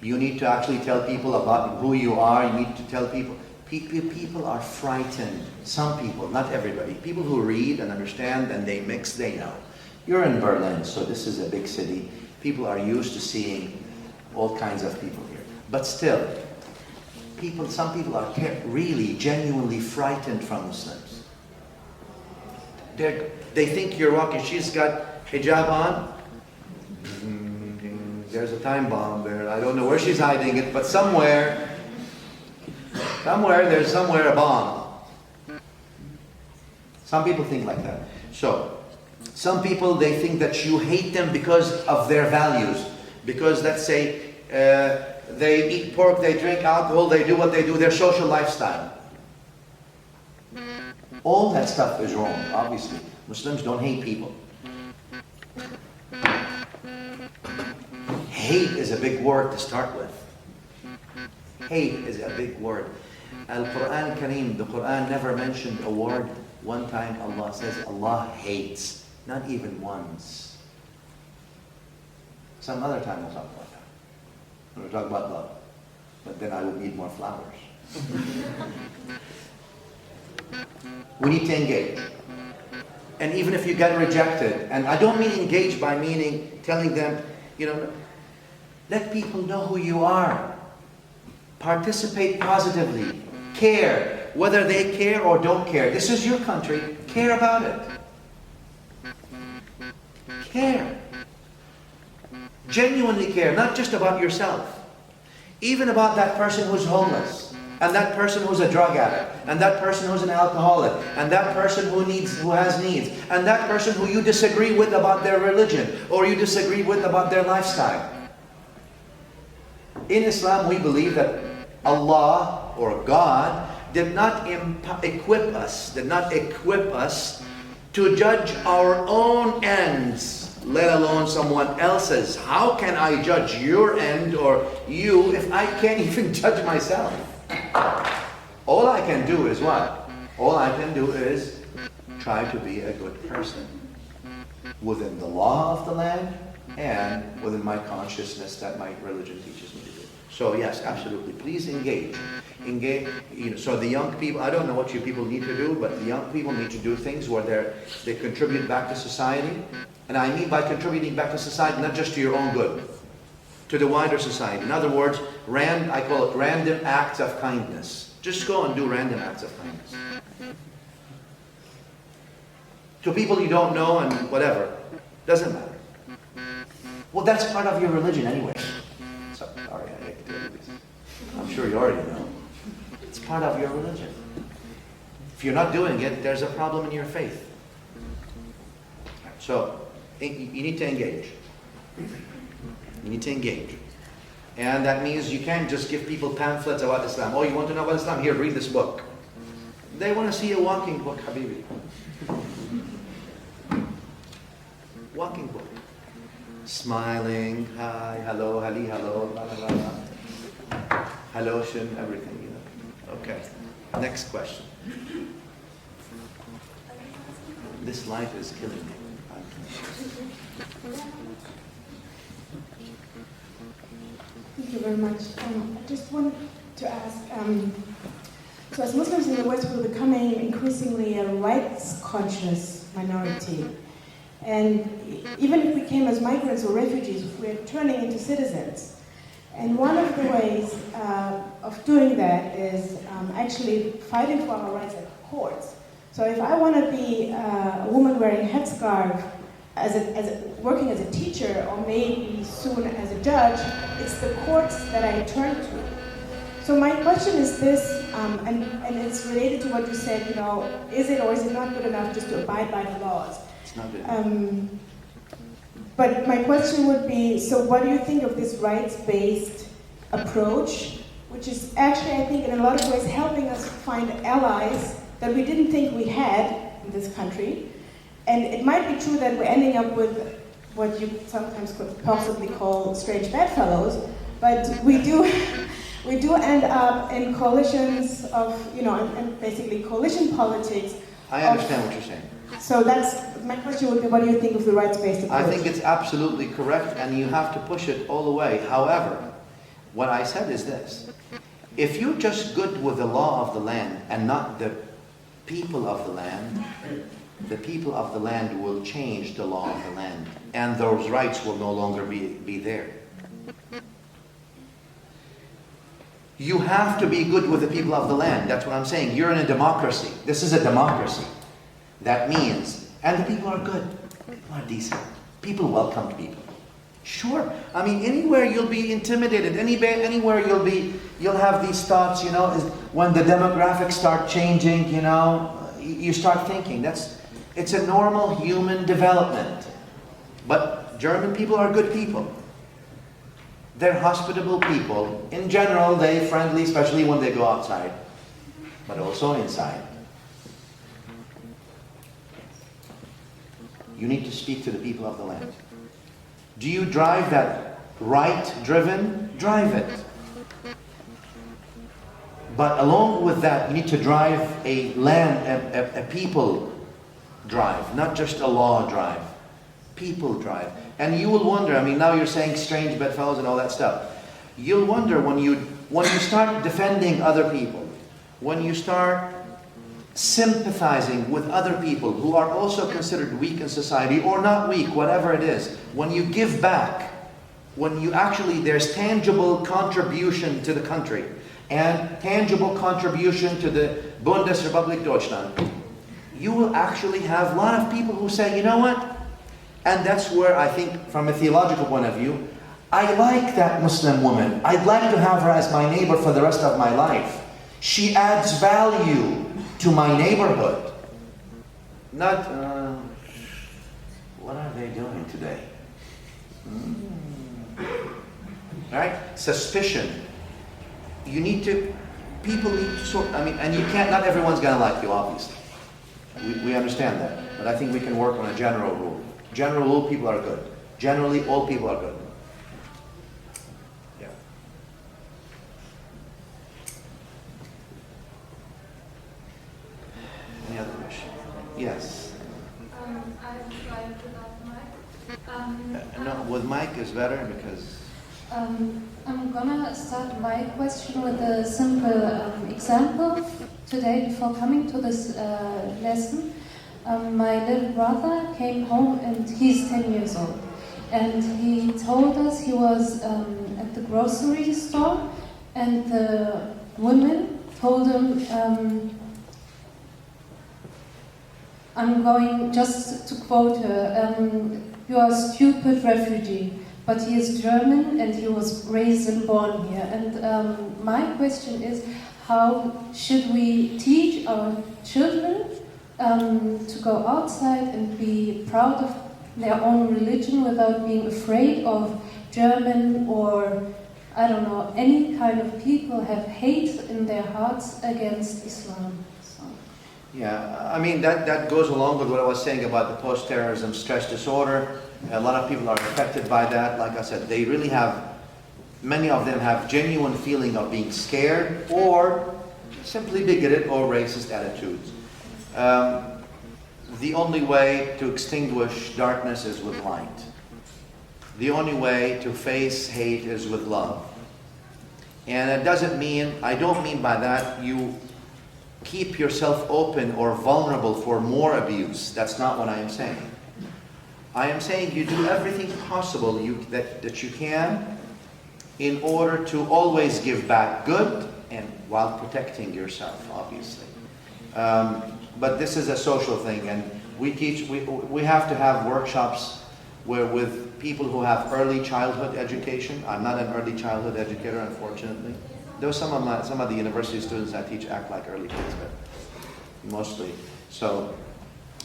You need to actually tell people about who you are. You need to tell people. People are frightened. Some people, not everybody. People who read and understand and they mix, they know. You're in Berlin, so this is a big city. People are used to seeing all kinds of people here. But still, some people are really, genuinely frightened from Muslims. They think you're walking. She's got hijab on. There's a time bomb there. I don't know where she's hiding it, but somewhere there's a bomb. Some people think like that. So, some people, they think that you hate them because of their values. Because, let's say, they eat pork, they drink alcohol, they do what they do, their social lifestyle. All that stuff is wrong, obviously. Muslims don't hate people. Hate is a big word to start with. Hate is a big word. Al-Quran Kareem, the Quran never mentioned a word. One time Allah says Allah hates. Not even once. Some other time we'll talk about that. We'll talk about love. But then I will need more flowers. We need to engage. And even if you get rejected, and I don't mean engage by meaning telling them, let people know who you are. Participate positively. Care. Whether they care or don't care. This is your country. Care about it. Care. Genuinely care. Not just about yourself. Even about that person who's homeless. And that person who's a drug addict. And that person who's an alcoholic. And that person who has needs. And that person who you disagree with about their religion. Or you disagree with about their lifestyle. In Islam, we believe that Allah or God did not equip us to judge our own ends, let alone someone else's. How can I judge your end or you if I can't even judge myself? All I can do is what? All I can do is try to be a good person within the law of the land and within my consciousness that my religion teaches me to do. So yes, absolutely. Please engage. So the young people, I don't know what you people need to do, but the young people need to do things where they contribute back to society. And I mean by contributing back to society, not just to your own good, to the wider society. In other words, I call it random acts of kindness. Just go and do random acts of kindness. To people you don't know and whatever. Doesn't matter. Well, that's part of your religion anyway. Sorry, I hate to tell you this. I'm sure you already know. It's part of your religion. If you're not doing it, there's a problem in your faith. So, you need to engage. You need to engage. And that means you can't just give people pamphlets about Islam. Oh, you want to know about Islam? Here, read this book. They want to see a walking book, Habibi. Walking book. Smiling, hi, hello, hali, hello, la la la la. Haloshin, everything, Okay. Next question. This light is killing me. Thank you very much. I just wanted to ask, so as Muslims in the West, we're becoming increasingly a rights-conscious minority. And even if we came as migrants or refugees, we're turning into citizens. And one of the ways of doing that is actually fighting for our rights at courts. So if I want to be a woman wearing a headscarf, working as a teacher, or maybe soon as a judge, it's the courts that I turn to. So my question is this, and it's related to what you said, you know, is it or is it not good enough just to abide by the laws? It's not good. But my question would be, so what do you think of this rights-based approach, which is actually, I think, in a lot of ways helping us find allies that we didn't think we had in this country? And it might be true that we're ending up with what you sometimes could possibly call strange bedfellows, but we do end up in coalitions of, you know, and basically coalition politics. I understand what you're saying. So that's, my question would be, what do you think of the rights-based approach? I think it's absolutely correct, and you have to push it all the way. However, what I said is this. If you're just good with the law of the land and not the people of the land will change the law of the land, and those rights will no longer be there. You have to be good with the people of the land. That's what I'm saying. You're in a democracy. This is a democracy. That means, and the people are good. People are decent. People welcome people. Sure. I mean, anywhere you'll be intimidated. Anywhere you'll have these thoughts, you know, when the demographics start changing, you know, you start thinking. It's a normal human development. But German people are good people. They're hospitable people. In general, they're friendly, especially when they go outside, but also inside. You need to speak to the people of the land. Do you drive that right-driven? Drive it. But along with that, you need to drive a people drive, not just a law drive. People drive. And you will wonder, I mean, now you're saying strange bedfellows and all that stuff. You'll wonder when you start defending other people, when you start sympathizing with other people who are also considered weak in society, or not weak, whatever it is, when you give back, when you actually, there's tangible contribution to the country, and tangible contribution to the Bundesrepublik Deutschland, you will actually have a lot of people who say, you know what? And that's where I think, from a theological point of view, I like that Muslim woman. I'd like to have her as my neighbor for the rest of my life. She adds value to my neighborhood. Not, what are they doing today? Right? Suspicion. You need to, people need to sort, I mean, and you can't, not everyone's going to like you, obviously. We understand that. But I think we can work on a general rule. General rule, people are good. Generally, all people are good. Yeah. Any other question? Yes. I've tried without mic. No, with mic is better because... I'm gonna start my question with a simple example. Today, before coming to this lesson, my little brother came home and he's 10 years old. And he told us he was at the grocery store and the woman told him, I'm going, just to quote her, you are a stupid refugee. But he is German and he was raised and born here. And my question is, how should we teach our children to go outside and be proud of their own religion without being afraid of German or, I don't know, any kind of people have hate in their hearts against Islam? So. Yeah, I mean, that goes along with what I was saying about the post-terrorism stress disorder. A lot of people are affected by that. Like I said, they really have, many of them have genuine feeling of being scared or simply bigoted or racist attitudes. The only way to extinguish darkness is with light. The only way to face hate is with love. And it doesn't mean, I don't mean by that you keep yourself open or vulnerable for more abuse. That's not what I am saying. I am saying you do everything possible that you can in order to always give back good and while protecting yourself, obviously. But this is a social thing, and we have to have workshops with people who have early childhood education. I'm not an early childhood educator, unfortunately. Though some of the university students I teach act like early kids, but mostly. So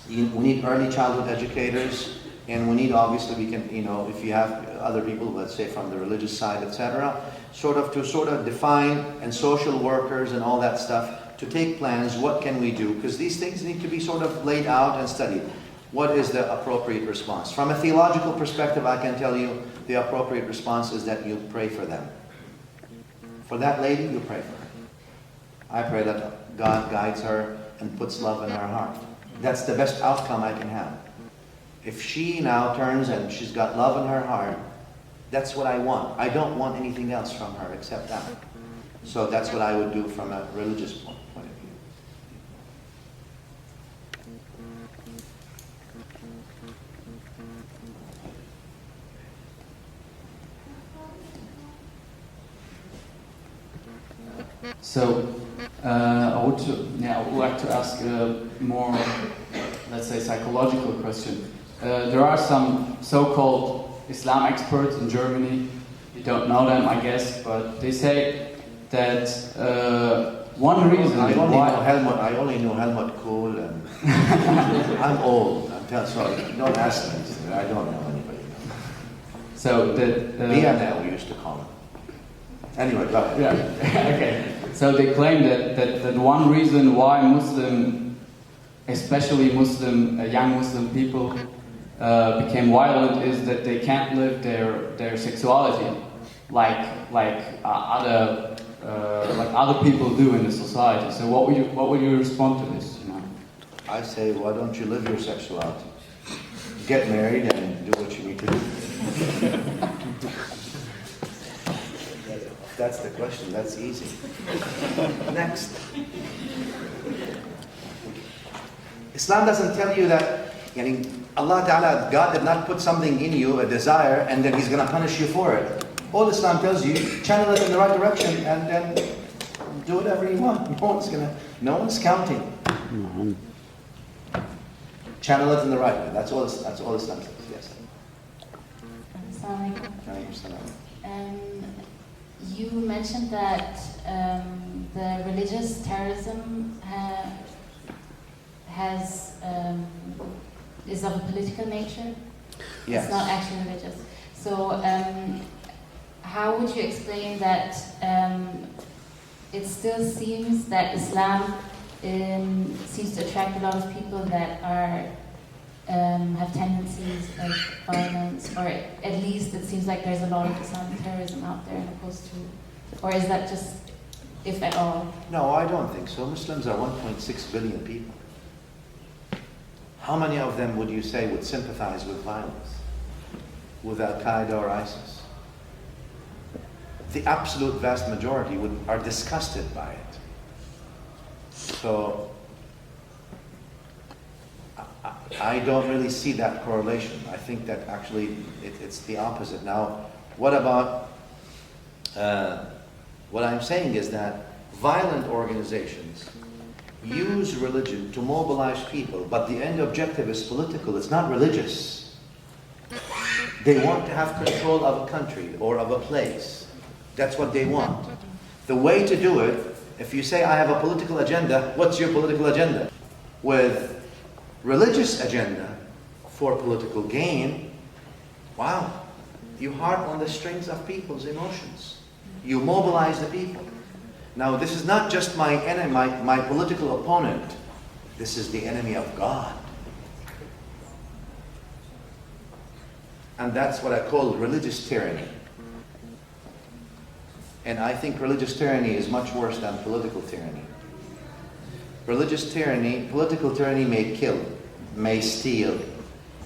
we need early childhood educators, and we need, obviously, we can, if you have other people, let's say from the religious side, etc., sort of define, and social workers and all that stuff, to take plans, what can we do? Because these things need to be sort of laid out and studied. What is the appropriate response? From a theological perspective, I can tell you the appropriate response is that you pray for them. For that lady, you pray for her. I pray that God guides her and puts love in her heart. That's the best outcome I can have. If she now turns and she's got love in her heart, that's what I want. I don't want anything else from her except that. So that's what I would do from a religious point of view. So, I would like to ask a more, let's say, psychological question. There are some so-called Islam experts in Germany. You don't know them, I guess, but they say that one reason I why... only know Helmut Kohl, and I'm old. Sorry, don't ask me. I don't know anybody. So that... Vienna, we used to call him. Anyway, go ahead. Yeah, okay. So they claim that one reason why especially young Muslim people became violent is that they can't live their sexuality like other people do in the society. So what would you respond to this? I say, why don't you live your sexuality? Get married and do what you need to do. That's the question. That's easy. Next. Islam doesn't tell you that Allah Ta'ala, God did not put something in you, a desire, and then He's going to punish you for it. All Islam tells you, channel it in the right direction and then do whatever you want. No one's counting. Mm-hmm. Channel it in the right way. That's all Islam says. Yes. Assalamu alaikum. You mentioned that the religious terrorism is of a political nature. Yes. It's not actually religious. So how would you explain that it still seems that Islam seems to attract a lot of people that are have tendencies of violence, or at least it seems like there's a lot of Islamic terrorism out there, opposed to, or is that just, if at all? No, I don't think so. Muslims are 1.6 billion people. How many of them would you say would sympathize with violence, with Al-Qaeda or ISIS? The absolute vast majority are disgusted by it. So I don't really see that correlation. I think that actually it's the opposite. Now, what about, what I'm saying is that violent organizations use religion to mobilize people, but the end objective is political, it's not religious. They want to have control of a country or of a place. That's what they want. The way to do it, if you say, I have a political agenda, what's your political agenda? With religious agenda for political gain, wow, you harp on the strings of people's emotions. You mobilize the people. Now, this is not just my enemy, my political opponent. This is the enemy of God. And that's what I call religious tyranny. And I think religious tyranny is much worse than political tyranny. Religious tyranny, political tyranny may kill, may steal,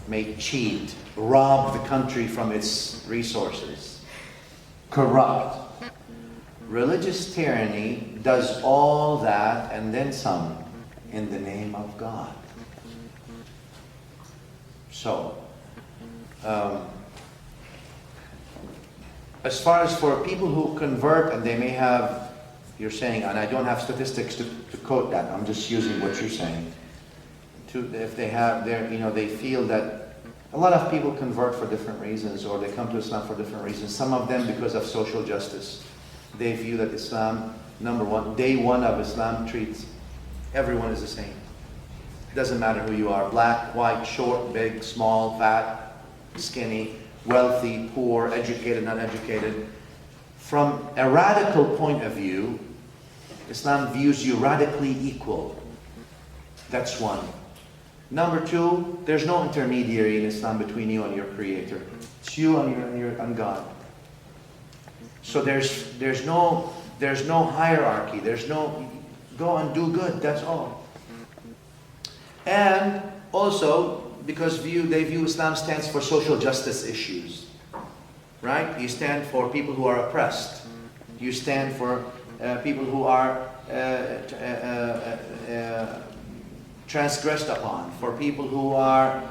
may cheat, rob the country from its resources, corrupt. Religious tyranny does all that and then some in the name of God. So, As far as for people who convert and they may have, you're saying, and I don't have statistics to quote that, I'm just using what you're saying. If they have they feel that a lot of people convert for different reasons, or they come to Islam for different reasons. Some of them because of social justice. They view that Islam, number one, day one of Islam treats everyone as the same. It doesn't matter who you are, black, white, short, big, small, fat, skinny, wealthy, poor, educated, uneducated. From a radical point of view, Islam views you radically equal. That's one. Number two, there's no intermediary in Islam between you and your Creator. It's you and God. So there's no hierarchy. There's no go and do good. That's all. And also because they view Islam stands for social justice issues, right? You stand for people who are oppressed. You stand for people who are transgressed upon, for people who are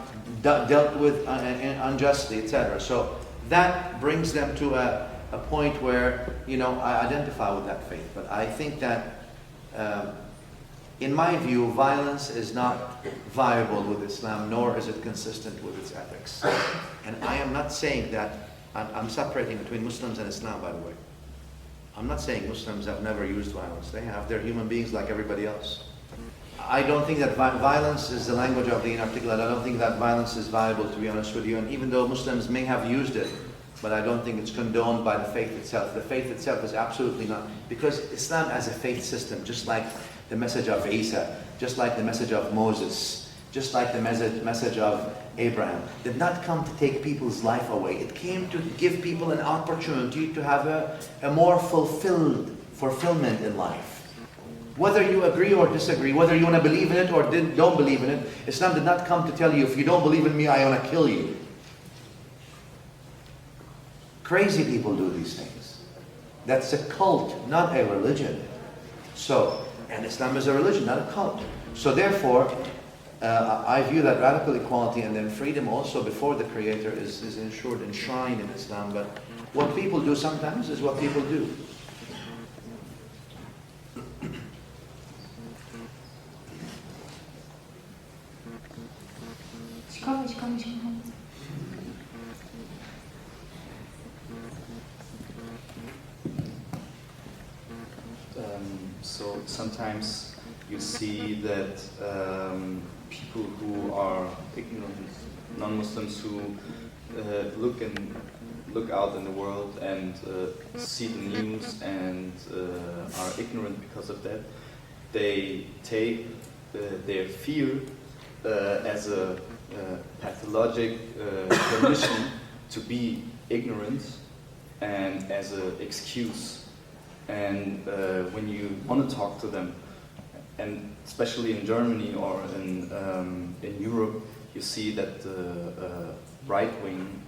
dealt with unjustly, etc. So that brings them to a point where, I identify with that faith. But I think that, in my view, violence is not viable with Islam, nor is it consistent with its ethics. And I am not saying that, I'm separating between Muslims and Islam, by the way. I'm not saying Muslims have never used violence. They have. They're human beings like everybody else. I don't think that violence is the language of the inarticulate. I don't think that violence is viable, to be honest with you. And even though Muslims may have used it, but I don't think it's condoned by the faith itself. The faith itself is absolutely not. Because Islam as a faith system, just like the message of Isa, just like the message of Moses, just like the message of Abraham, did not come to take people's life away. It came to give people an opportunity to have a more fulfillment in life. Whether you agree or disagree, whether you want to believe in it or don't believe in it, Islam did not come to tell you, if you don't believe in me, I want to kill you. Crazy people do these things. That's a cult, not a religion. And Islam is a religion, not a cult. So therefore, I view that radical equality and then freedom also before the Creator is ensured, enshrined in Islam. But what people do sometimes is what people do. So sometimes you see that people who are ignorant, non-Muslims who look out in the world and see the news and are ignorant because of that, they take their fear as a pathologic permission to be ignorant and as an excuse. And when you want to talk to them, and especially in Germany or in Europe, you see that the right wing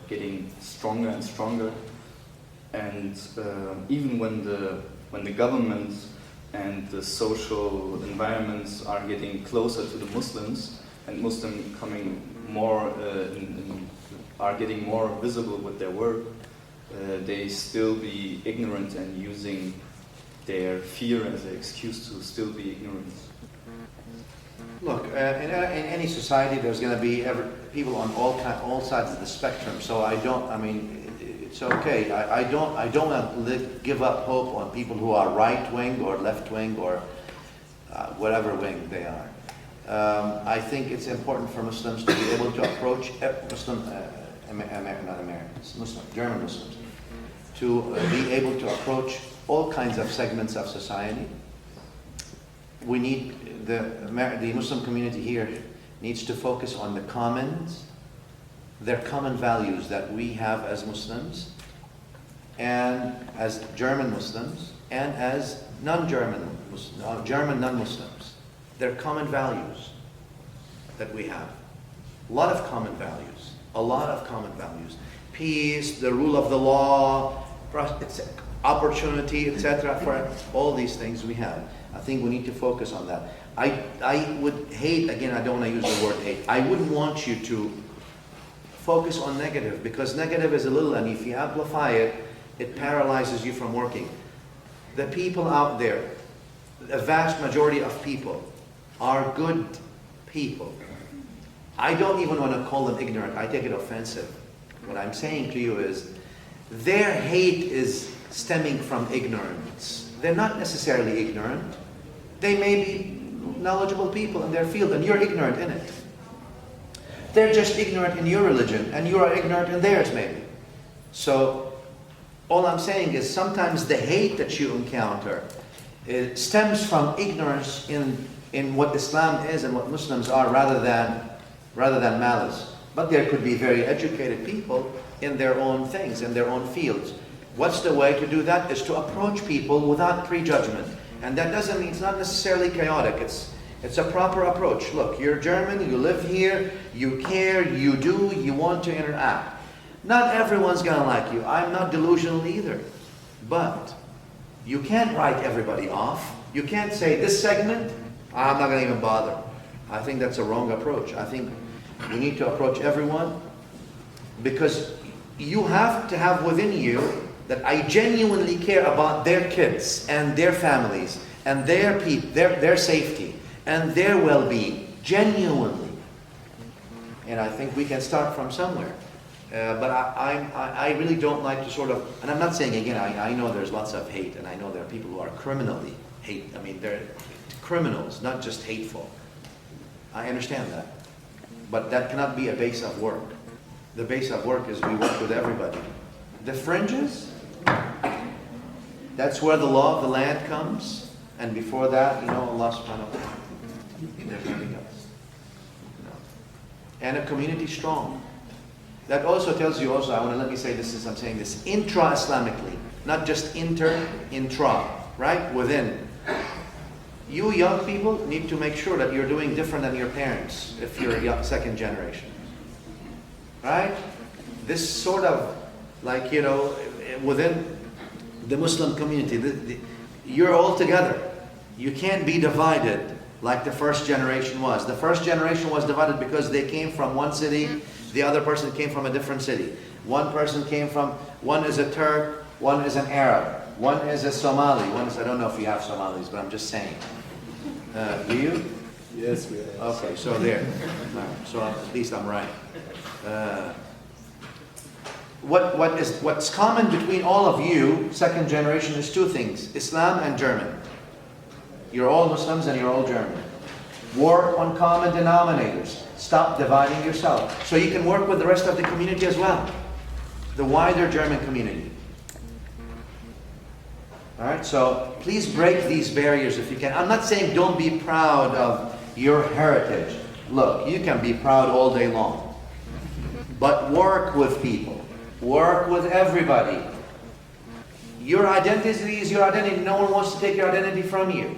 getting stronger and stronger. And even when the government and the social environments are getting closer to the Muslims, and Muslims coming more are getting more visible with their work, they still be ignorant and using their fear as an excuse to still be ignorant. Look, in any society, there's going to be people on all sides of the spectrum. So it's okay. I don't want to give up hope on people who are right wing or left wing or whatever wing they are. I think it's important for Muslims to be able to approach German Muslims, to be able to approach all kinds of segments of society. We need, the Muslim community here needs to focus on the commons, their common values that we have as Muslims, and as German Muslims, and as non-German Muslims, German non-Muslims. Their common values that we have. A lot of common values. A lot of common values. Peace, the rule of the law, opportunity, etc. For all these things we have. I think we need to focus on that. I would hate, again, I don't want to use the word hate. I wouldn't want you to focus on negative, because negative is a little, and if you amplify it, it paralyzes you from working. The people out there, a vast majority of people, are good people. I don't even want to call them ignorant. I take it offensive. What I'm saying to you is, their hate is stemming from ignorance. They're not necessarily ignorant. They may be knowledgeable people in their field, and you're ignorant in it. They're just ignorant in your religion, and you are ignorant in theirs, maybe. So, all I'm saying is sometimes the hate that you encounter, it stems from ignorance in what Islam is and what Muslims are, rather than malice. But there could be very educated people in their own things, in their own fields. What's the way to do that? Is to approach people without prejudgment. And that doesn't mean, it's not necessarily chaotic. It's a proper approach. Look, you're German, you live here, you care, you do, you want to interact. Not everyone's gonna like you. I'm not delusional either. But you can't write everybody off. You can't say, this segment, I'm not gonna even bother. I think that's a wrong approach. I think we need to approach everyone, because you have to have within you that I genuinely care about their kids and their families and their safety and their well-being, genuinely. And I think we can start from somewhere. But I really don't like to sort of, and I'm not saying again, I know there's lots of hate, and I know there are people who are criminally hate. I mean, they're criminals, not just hateful. I understand that. But that cannot be a base of work. The base of work is we work with everybody. The fringes, that's where the law of the land comes. And before that, Allah subhanahu wa ta'ala. There's nothing else. No. And a community strong. That also tells you also, let me say this since I'm saying this, intra-Islamically, not just intra, right? Within. You young people need to make sure that you're doing different than your parents if you're a second generation. Right? This sort of, like, within the Muslim community, you're all together. You can't be divided like the first generation was. The first generation was divided because they came from one city, the other person came from a different city. One is a Turk, one is an Arab, one is a Somali, I don't know if you have Somalis, but I'm just saying. Do you? Yes, we have. Okay, so there. So at least I'm right. What's common between all of you, second generation, is two things: Islam and German. You're all Muslims and you're all German. Work on common denominators. Stop dividing yourself. So you can work with the rest of the community as well. The wider German community. Alright, so please break these barriers if you can. I'm not saying don't be proud of your heritage. Look, you can be proud all day long. But work with people. Work with everybody. Your identity is your identity. No one wants to take your identity from you.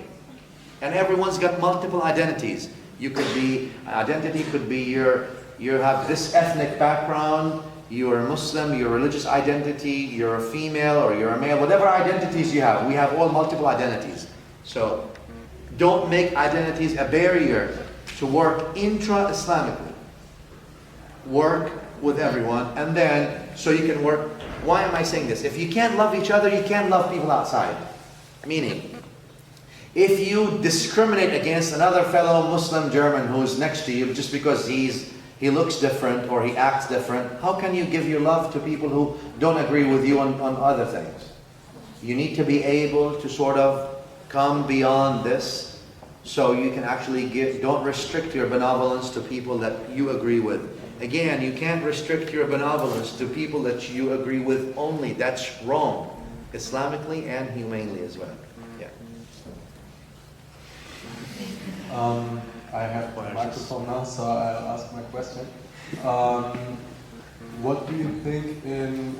And everyone's got multiple identities. You could be, identity could be you have this ethnic background, you're a Muslim, your religious identity, you're a female or you're a male, whatever identities you have. We have all multiple identities. So don't make identities a barrier to work intra-Islamically. Work with everyone, and then so you can work. Why am I saying this? If you can't love each other, you can't love people outside. Meaning, if you discriminate against another fellow Muslim German who's next to you just because he looks different or he acts different, how can you give your love to people who don't agree with you on other things? You need to be able to sort of come beyond this so you can actually don't restrict your benevolence to people that you agree with. Again, you can't restrict your benevolence to people that you agree with only. That's wrong, Islamically and humanely as well. Yeah. I have a microphone now, so I'll ask my question. What do you think in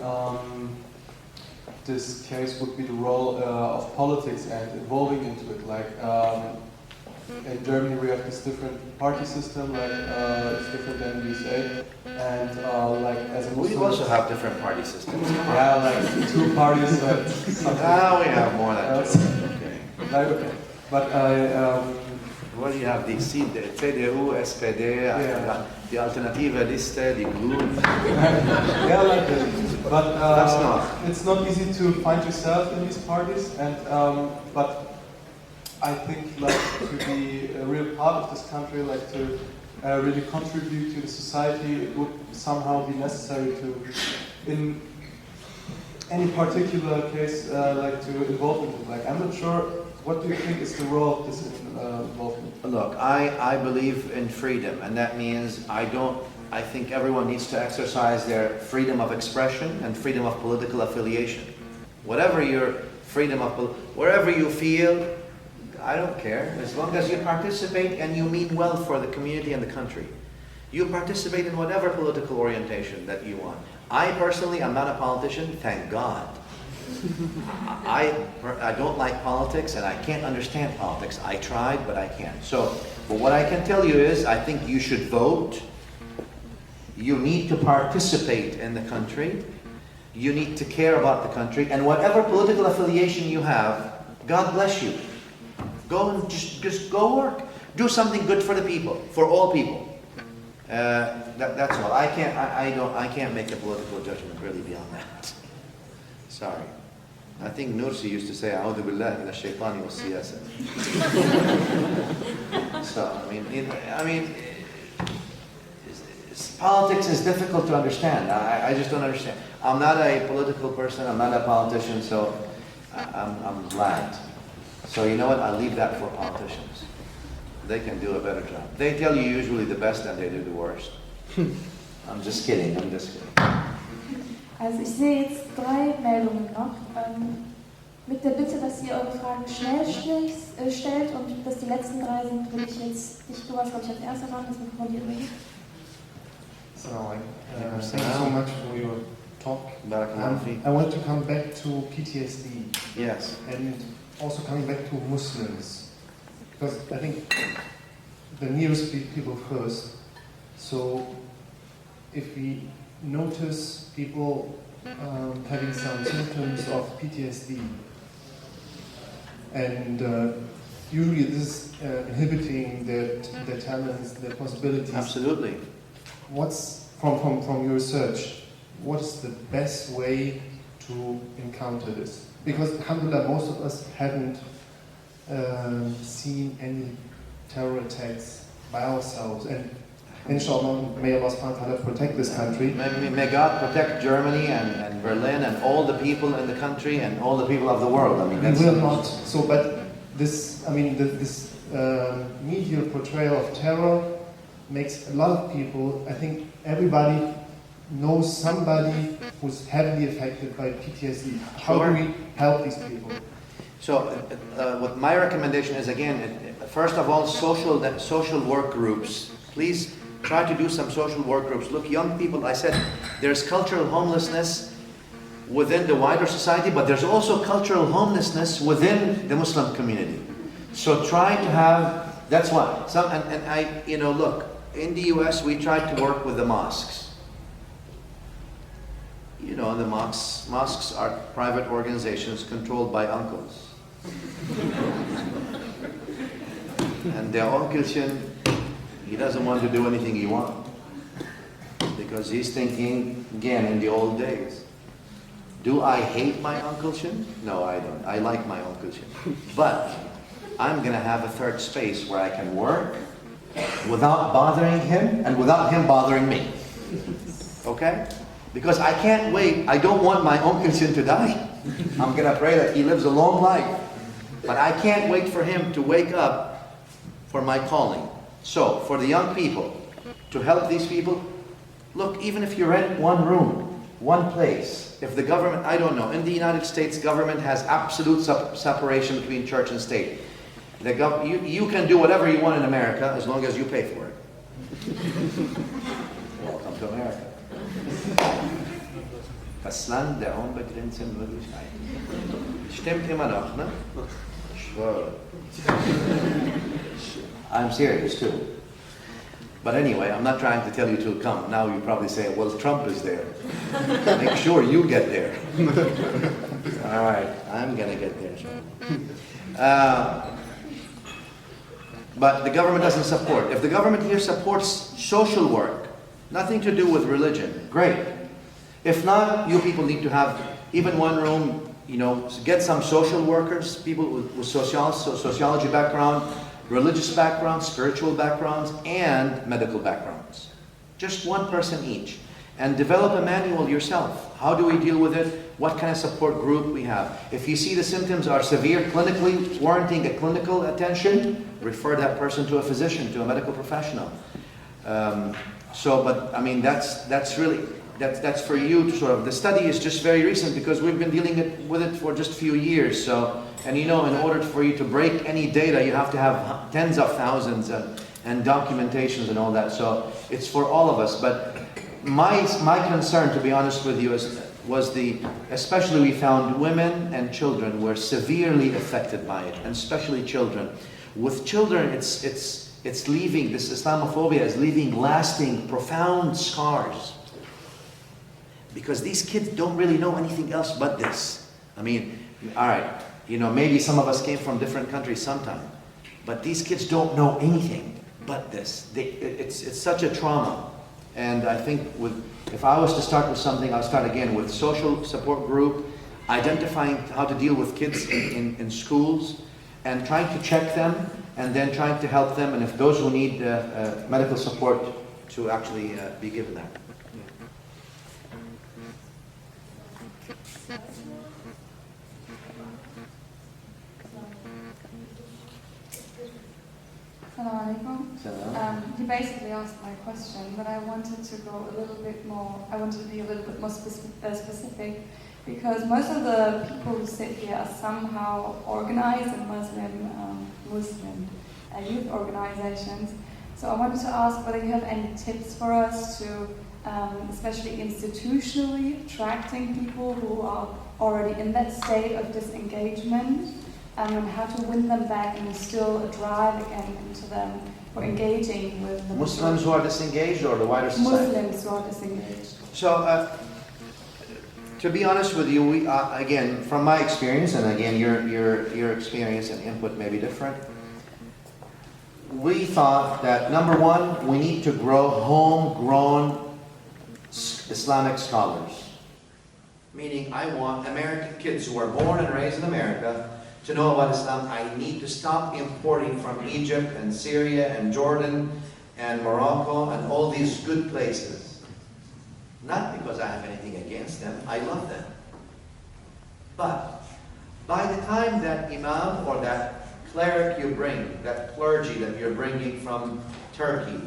this case would be the role of politics and evolving into it? Like in Germany we have this different party system, like it's different than the USA, and like as a Muslim, We also have different party systems. yeah, like two parties. Now we have more than two. Okay. Like, okay. but Well, you have die CDU, SPD, die Alternative Liste, die Grünen. yeah, like that. But That's not. it's not easy to find yourself in these parties, and but I think like to be a real part of this country, like to really contribute to the society, it would somehow be necessary to, in any particular case, like to involve in it. Like I'm not sure. What do you think is the role of this involvement? Look, I believe in freedom, and that means I think everyone needs to exercise their freedom of expression and freedom of political affiliation. Whatever your freedom of, wherever you feel, I don't care, as long as you participate and you mean well for the community and the country. You participate in whatever political orientation that you want. I personally am not a politician, thank God. I don't like politics and I can't understand politics. I tried, but I can't. But what I can tell you is I think you should vote. You need to participate in the country. You need to care about the country. And whatever political affiliation you have, God bless you. Go and just go work. Do something good for the people, for all people. That's all. I can't make a political judgment really beyond that. Sorry. I think Nursi used to say, "A'udhu billahi min ash-shaytani was-siyasa." So I mean, politics is difficult to understand. I just don't understand. I'm not a political person. I'm not a politician. So I'm glad. So you know what? I leave that for politicians. They can do a better job. They tell you usually the best and they do the worst. I'm just kidding. Also ich sehe jetzt 3 Meldungen noch, mit der Bitte, dass ihr eure Fragen schnell stellt und dass die letzten 3 sind, will ich jetzt, du warst glaube ich als erster dran, das Mikrofon dir übergeben. Thank you so much for your talk. I want to come back to PTSD. Yes. And also coming back to Muslims. Because I think the nearest people first. So if we notice people having some symptoms of PTSD, and usually this is inhibiting their talents, their possibilities. Absolutely. What's from your research? What is the best way to encounter this? Because alhamdulillah, most of us haven't seen any terror attacks by ourselves, and inshallah, may Allah subhanahu wa ta'ala protect this country. May God protect Germany and Berlin and all the people in the country and all the people of the world. I mean, that's we will not. So, but this, I mean, this media portrayal of terror makes a lot of people. I think everybody knows somebody who's heavily affected by PTSD. How do we help these people? So, what my recommendation is, again, first of all, social work groups. Please try to do some social work groups. Look, young people, I said, there's cultural homelessness within the wider society, but there's also cultural homelessness within the Muslim community. So try to have, that's why, look, in the US, we tried to work with the mosques. You know, the mosques are private organizations controlled by uncles. And their Onkelchen, he doesn't want to do anything he wants. Because he's thinking, again, in the old days. Do I hate my Onkelchen? No, I don't. I like my Onkelchen. But I'm going to have a third space where I can work without bothering him and without him bothering me. Okay? Because I can't wait. I don't want my Onkelchen to die. I'm going to pray that he lives a long life. But I can't wait for him to wake up for my calling. So, for the young people, to help these people, look, even if you rent one room, one place, if the government, I don't know, in the United States, government has absolute separation between church and state. You can do whatever you want in America as long as you pay for it. Welcome to America. Das Land der unbegrenzten Möglichkeiten. Stimmt immer noch, ne? Ich schwöre. I'm serious too. But anyway, I'm not trying to tell you to come. Now you probably say, well, Trump is there. Make sure you get there. All right, I'm going to get there. but the government doesn't support. If the government here supports social work, nothing to do with religion, great. If not, you people need to have even one room, you know, get some social workers, people with sociology background, religious background, spiritual backgrounds, and medical backgrounds. Just one person each. And develop a manual yourself. How do we deal with it? What kind of support group we have? If you see the symptoms are severe, clinically warranting a clinical attention, refer that person to a physician, to a medical professional. But I mean, that's really, that's for you to sort of, the study is just very recent because we've been dealing with it for just a few years. So, and you know, in order for you to break any data, you have to have tens of thousands and documentations and all that. So it's for all of us. But my concern, to be honest with you, was especially we found women and children were severely affected by it, and especially children. With children, it's leaving, this Islamophobia is leaving lasting, profound scars. Because these kids don't really know anything else but this. I mean, all right, you know, maybe some of us came from different countries sometime, but these kids don't know anything but this. It's such a trauma. And I think if I was to start with something, I'll start again with social support group, identifying how to deal with kids in schools, and trying to check them, and then trying to help them, and if those who need medical support, to actually be given that. You basically asked my question, but I wanted to go a little bit more, I wanted to be a little bit more specific, because most of the people who sit here are somehow organized in Muslim youth organizations. So I wanted to ask whether you have any tips for us to, especially institutionally, attracting people who are already in that state of disengagement, and how to win them back and instill a drive again into them for engaging with the Muslims who are disengaged, or the wider society? Muslims who are disengaged. So, to be honest with you, we again, from my experience, and again, your experience and input may be different. We thought that number one, we need to grow homegrown Islamic scholars. Meaning, I want American kids who are born and raised in America to know about Islam. I need to stop importing from Egypt and Syria and Jordan and Morocco and all these good places. Not because I have anything against them, I love them. But by the time that imam or that cleric you bring, that clergy that you're bringing from Turkey,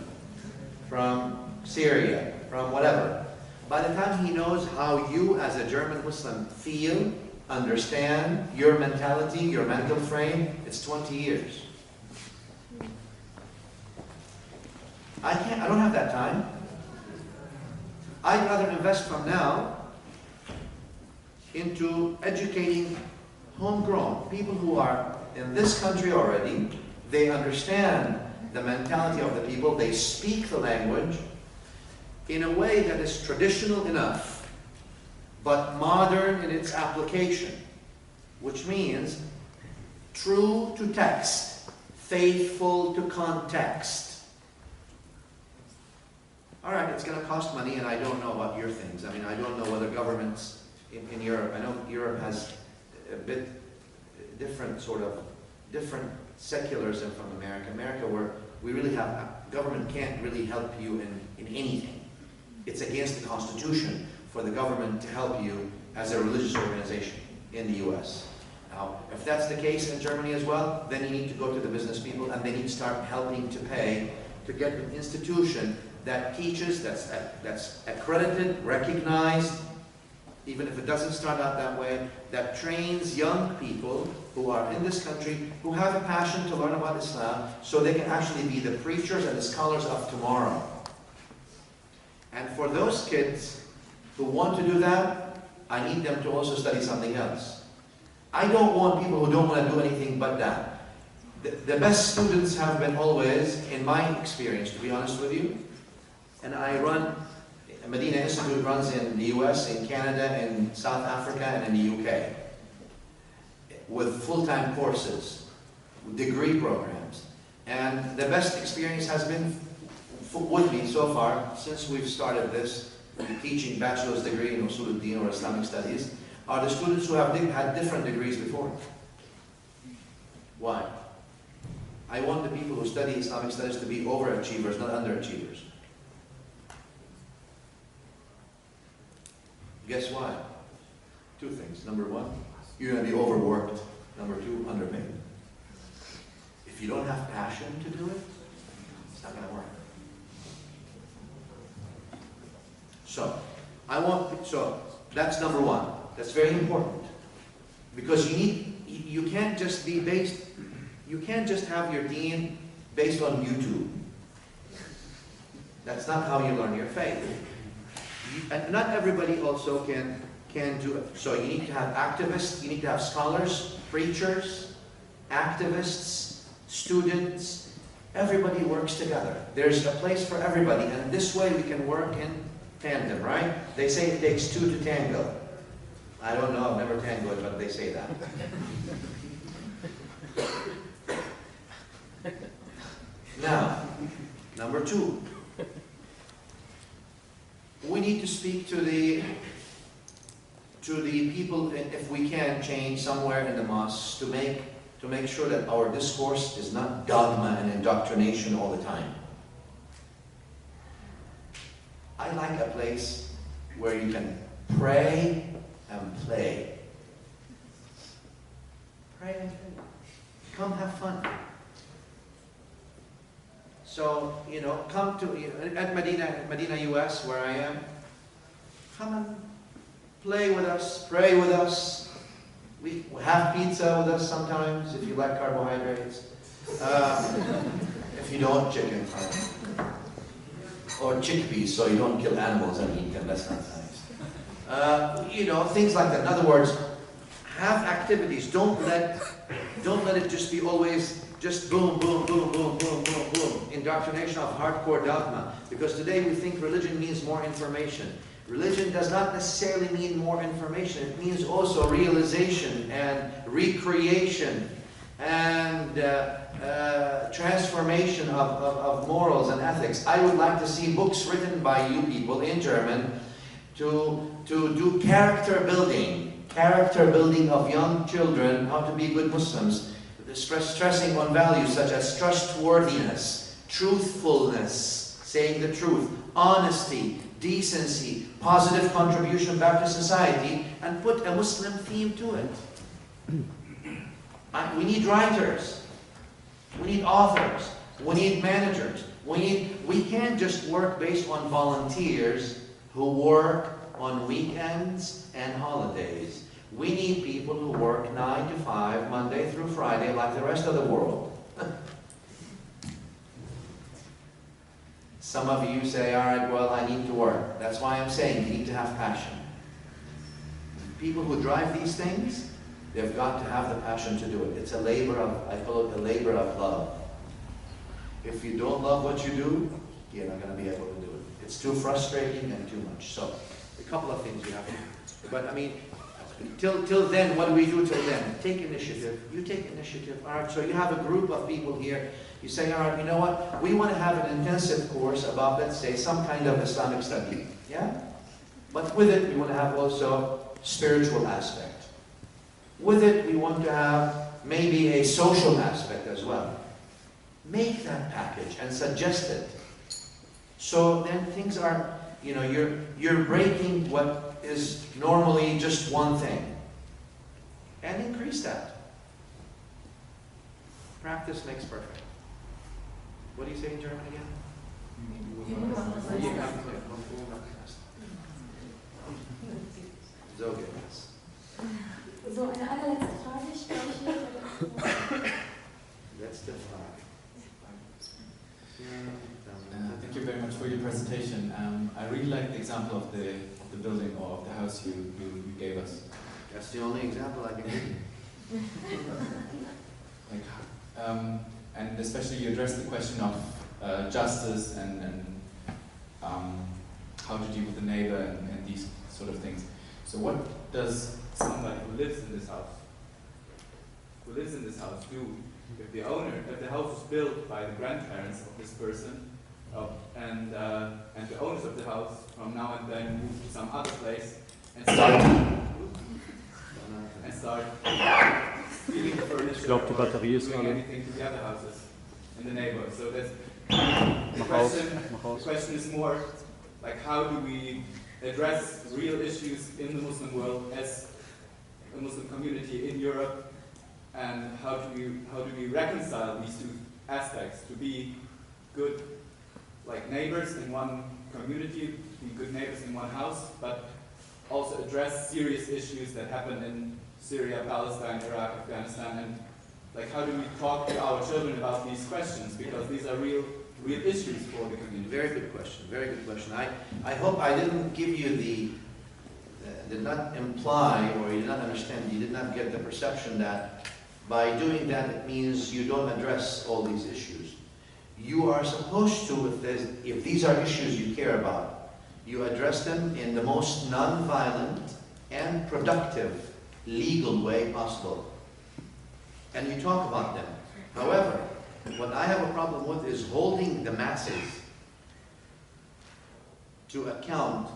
from Syria, from whatever, by the time he knows how you as a German Muslim feel, understand your mentality, your mental frame, it's 20 years. I don't have that time. I'd rather invest from now into educating homegrown people who are in this country already. They understand the mentality of the people, they speak the language in a way that is traditional enough, but modern in its application, which means true to text, faithful to context. All right, it's going to cost money, and I don't know about your things. I mean, I don't know whether governments in Europe, I know Europe has a bit different secularism from America. America, where we really have, government can't really help you in anything. It's against the Constitution for the government to help you as a religious organization in the US. Now, if that's the case in Germany as well, then you need to go to the business people and they need to start helping to pay to get an institution that teaches, that's accredited, recognized, even if it doesn't start out that way, that trains young people who are in this country who have a passion to learn about Islam so they can actually be the preachers and the scholars of tomorrow. And for those kids who want to do that, I need them to also study something else. I don't want people who don't want to do anything but that. The best students have been always, in my experience, to be honest with you, and I run, Medina Institute runs in the US, in Canada, in South Africa, and in the UK, with full-time courses, degree programs. And the best experience has been with me so far, since we've started this, teaching bachelor's degree in Usul al-Din or Islamic studies, are the students who have had different degrees before. Why? I want the people who study Islamic studies to be overachievers, not underachievers. Guess why? Two things. Number one, you're going to be overworked. Number two, underpaid. If you don't have passion to do it, it's not going to work. So that's number one. That's very important. Because you can't just be based, you can't just have your deen based on YouTube. That's not how you learn your faith. And not everybody also can do it. So you need to have activists, you need to have scholars, preachers, activists, students. Everybody works together. There's a place for everybody, and this way we can work in tandem, right? They say it takes two to tango. I don't know, I've never tangoed, but they say that. Now, number two. We need to speak to the people, if we can, change somewhere in the mosques to make sure that our discourse is not dogma and indoctrination all the time. I like a place where you can pray and play. Pray and play. Come have fun. So, come to, at Medina, US, where I am, come and play with us, pray with us. We have pizza with us sometimes, if you like carbohydrates. If you don't, chicken. Or chickpeas, so you don't kill animals and eat them. That's not nice. Things like that. In other words, have activities. Don't let it just be always just boom, boom, boom, boom, boom, boom, boom. Indoctrination of hardcore dogma. Because today we think religion means more information. Religion does not necessarily mean more information. It means also realization and recreation and transformation of morals and ethics. I would like to see books written by you people in German to do character building of young children, how to be good Muslims. Stressing on values such as trustworthiness, truthfulness, saying the truth, honesty, decency, positive contribution back to society, and put a Muslim theme to it. We need writers, we need authors, we need managers, we can't just work based on volunteers who work on weekends and holidays. We need people who work 9 to 5, Monday through Friday, like the rest of the world. Some of you say, all right, well, I need to work. That's why I'm saying you need to have passion. People who drive these things, they've got to have the passion to do it. It's a labor of, I call it a labor of love. If you don't love what you do, you're not going to be able to do it. It's too frustrating and too much. So, a couple of things you have to do. But I mean, till then, what do we do till then? Take initiative. You take initiative. All right, so you have a group of people here. You say, all right, you know what? We want to have an intensive course about, let's say, some kind of Islamic study. Yeah? But with it, we want to have also spiritual aspect. With it, we want to have maybe a social aspect as well. Make that package and suggest it. So then things are, you're breaking what is normally just one thing. And increase that. Practice makes perfect. What do you say in German again? So geht das. So, eine allerletzte Frage stelle ich hier. Letzte Frage. Thank you very much for your presentation. I really like the example of the building or of the house you gave us. That's the only example I can give you. And especially you addressed the question of justice and how to deal with the neighbor and these sort of things. So what does somebody who lives in this house who lives in this house do. If the house was built by the grandparents of this person, and the owners of the house from now and then move to some other place and start stealing the furniture or doing anything to the other houses in the neighborhood. So that's the question is more like, how do we address real issues in the Muslim world as a Muslim community in Europe, and how do we reconcile these two aspects, to be good like neighbors in one community, be good neighbors in one house, but also address serious issues that happen in Syria, Palestine, Iraq, Afghanistan, and like, how do we talk to our children about these questions, because these are real issues for the community. Very good question, very good question. I hope I didn't give you did not imply, or you did not understand, you did not get the perception that by doing that it means you don't address all these issues. You are supposed to, if these are issues you care about, you address them in the most non-violent and productive legal way possible. And you talk about them. However, what I have a problem with is holding the masses to account,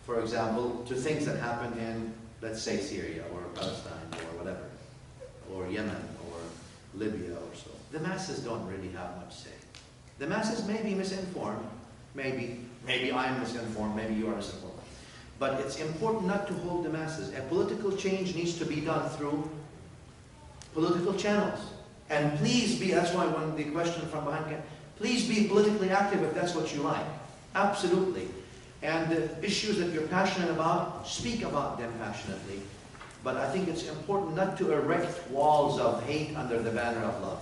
for example, to things that happen in, let's say, Syria or Palestine or whatever, or Yemen or Libya or so. The masses don't really have much say. The masses may be misinformed, maybe I'm misinformed, maybe you are misinformed. But it's important not to hold the masses. A political change needs to be done through political channels. And please be, that's why when the question from behind came, please be politically active if that's what you like. Absolutely. And the issues that you're passionate about, speak about them passionately. But I think it's important not to erect walls of hate under the banner of love.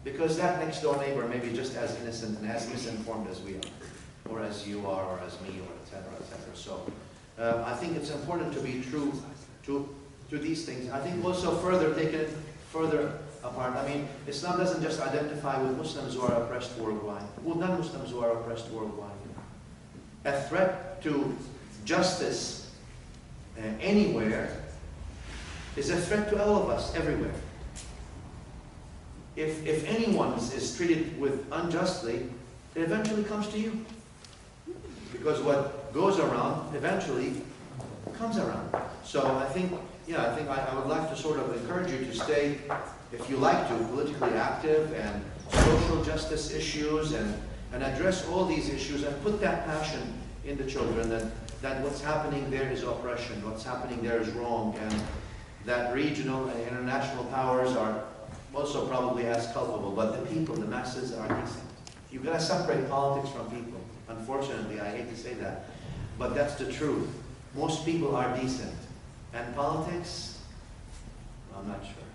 Because that next door neighbor may be just as innocent and as misinformed as we are, or as you are, or as me, or etc., etc. So I think it's important to be true to these things. I think also taken further apart. I mean, Islam doesn't just identify with Muslims who are oppressed worldwide, with non-Muslims who are oppressed worldwide. A threat to justice anywhere is a threat to all of us, everywhere. If anyone is treated with unjustly, it eventually comes to you. Because what goes around eventually comes around. So I think I would like to sort of encourage you to stay, if you like to, politically active and social justice issues and address all these issues and put that passion in the children that what's happening there is oppression, what's happening there is wrong, and that regional and international powers are also probably as culpable, but the people, the masses, are decent. You've got to separate politics from people. Unfortunately, I hate to say that, but that's the truth. Most people are decent. And politics, I'm not sure.